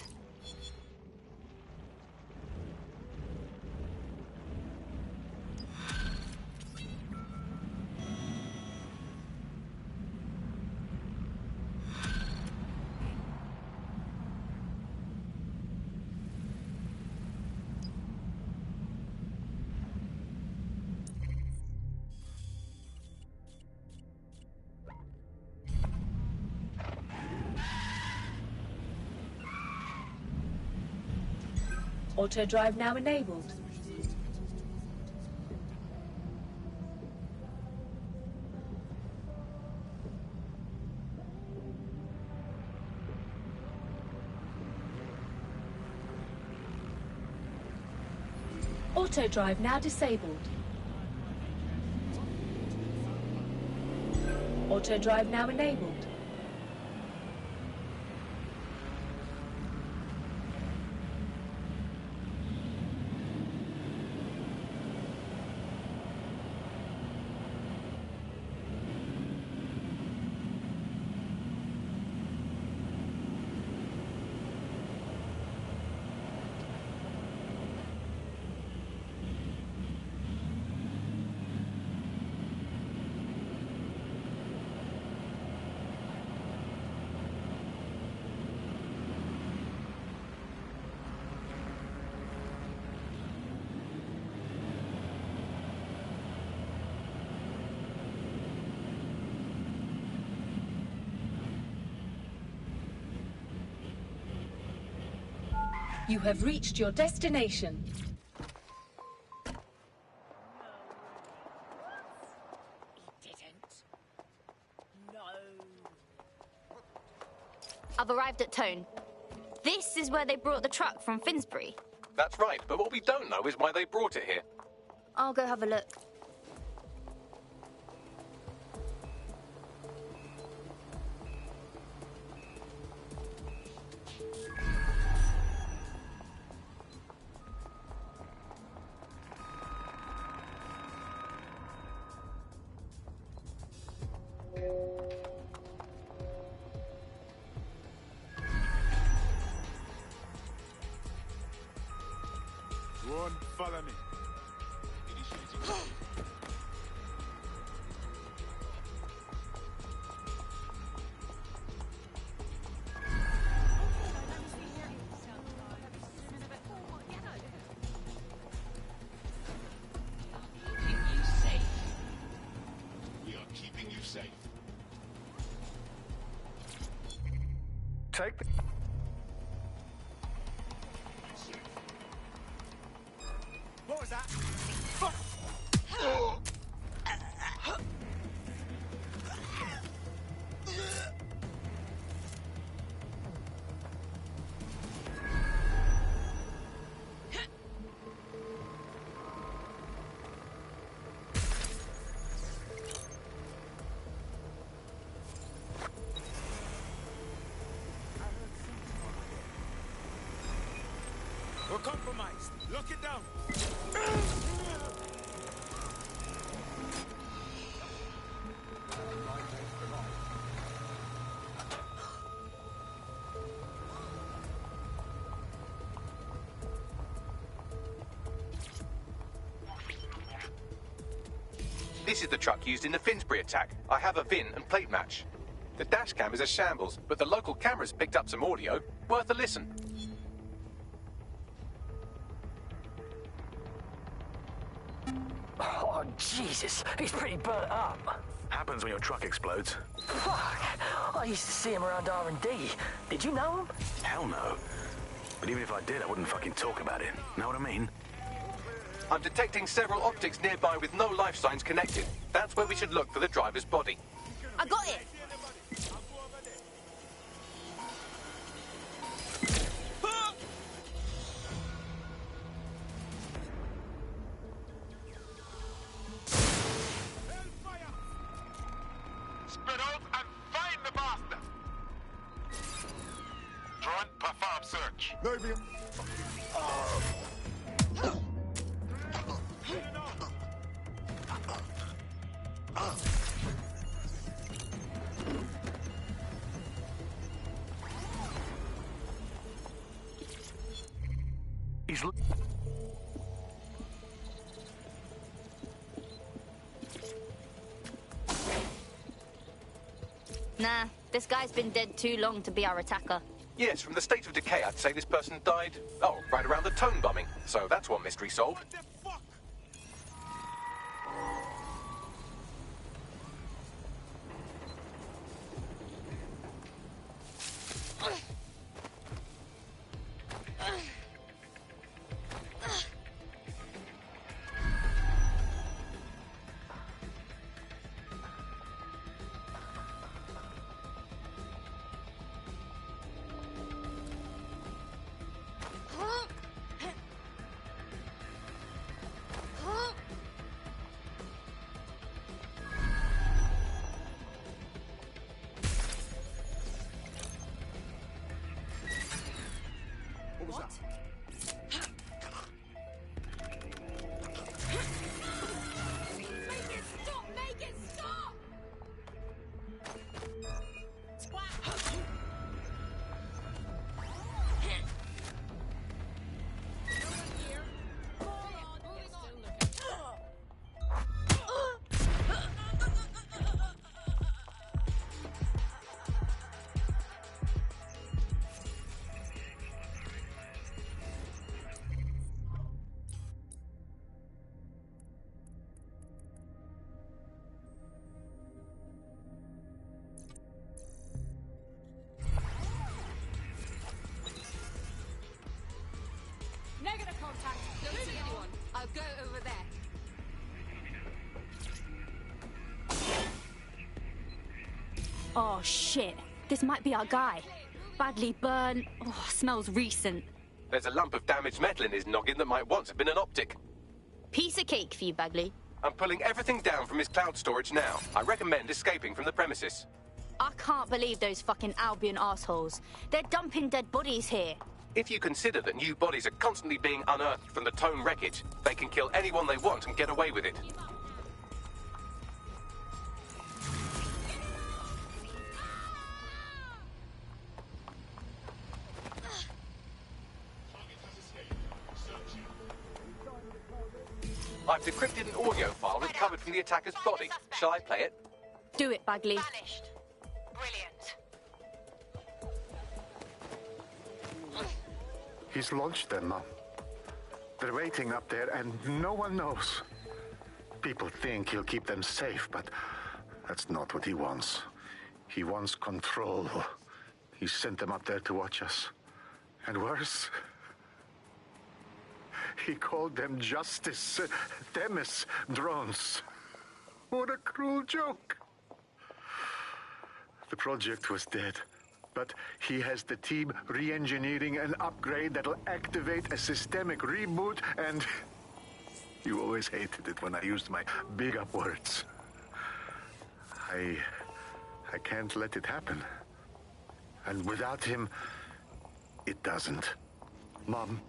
Auto drive now enabled. Auto drive now disabled. Auto drive now enabled. You have reached your destination. I've arrived at Tone. This is where they brought the truck from Finsbury. That's right, but what we don't know is why they brought it here. I'll go have a look. One, follow me. Keeping you safe. Take the... What was that? We're compromised. Lock it down. This is the truck used in the Finsbury attack. I have a VIN and plate match. The dash cam is a shambles, but the local cameras picked up some audio. Worth a listen. Oh, Jesus. He's pretty burnt up. Happens when your truck explodes. Fuck. I used to see him around R&D. Did you know him? Hell no. But even if I did, I wouldn't fucking talk about it. Know what I mean? I'm detecting several optics nearby with no life signs connected. That's where we should look for the driver's body. I got it! Spread out and find the bastard! Drone, perform search. Maybe. He's... Nah, this guy's been dead too long to be our attacker. Yes, from the state of decay, I'd say this person died, right around the Tone bombing. So that's one mystery solved. go over there. Oh, shit. This might be our guy. Badly burned. Oh, smells recent. There's a lump of damaged metal in his noggin that might once have been an optic. Piece of cake for you, Bagley. I'm pulling everything down from his cloud storage now. I recommend escaping from the premises. I can't believe those fucking Albion assholes. They're dumping dead bodies here. If you consider that new bodies are constantly being unearthed from the Tone wreckage, they can kill anyone they want and get away with it. I've decrypted an audio file recovered from the attacker's body. Shall I play it? Do it, Bagley. Vanished. Brilliant. He's launched them, Mom. They're waiting up there, and no one knows. People think he'll keep them safe, but that's not what he wants. He wants control. He sent them up there to watch us. And worse, he called them Justice Themis drones. What a cruel joke. The project was dead, but he has the team re-engineering an upgrade that'll activate a systemic reboot, and you always hated it when I used my big up words. I can't let it happen. And without him, it doesn't. Mom,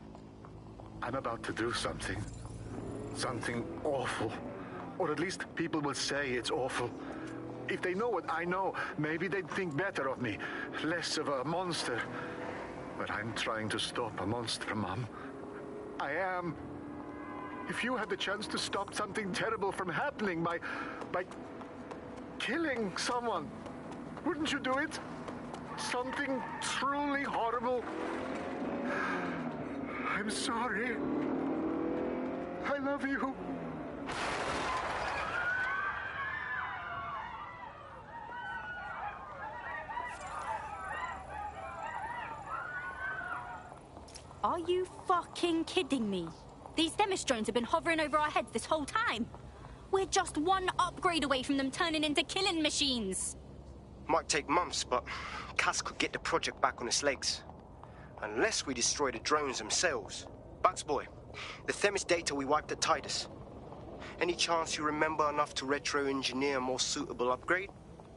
I'm about to do something. Something awful. Or at least people will say it's awful. If they know what I know, maybe they'd think better of me. Less of a monster. But I'm trying to stop a monster, Mom. I am. If you had the chance to stop something terrible from happening by killing someone, wouldn't you do it? Something truly horrible. I'm sorry. I love you. Are you fucking kidding me? These Themis drones have been hovering over our heads this whole time. We're just one upgrade away from them turning into killing machines. Might take months, but Cass could get the project back on its legs. Unless we destroy the drones themselves. Bugs boy, the Themis data we wiped at Titus. Any chance you remember enough to retro-engineer a more suitable upgrade?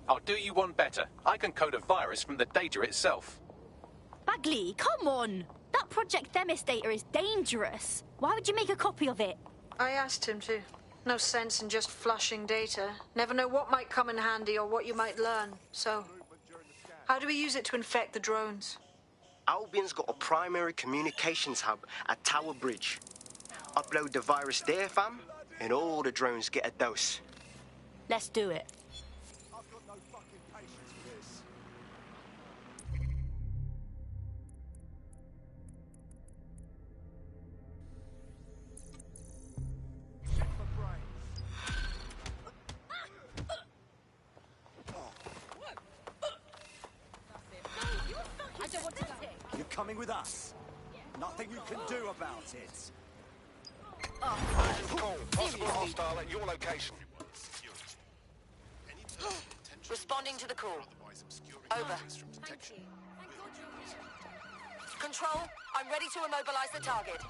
I'll do you one better. I can code a virus from the data itself. Bagley, come on! That Project Themis data is dangerous. Why would you make a copy of it? I asked him to. No sense in just flushing data. Never know what might come in handy or what you might learn. So, how do we use it to infect the drones? Albion's got a primary communications hub at Tower Bridge. Upload the virus there, fam, and all the drones get a dose. Let's do it. I've got no fucking patience for this. You're coming with us. Nothing you can do about it. Call. Possible hostile at your location. Responding to the call. Over. Control, I'm ready to immobilize the target.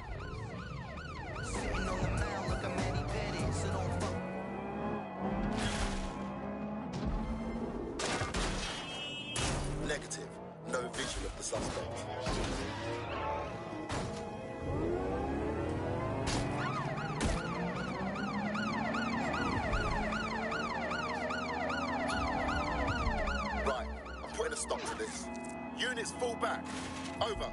Negative. No vision of the suspect. Right, I'm putting a stop to this. Units fall back. Over.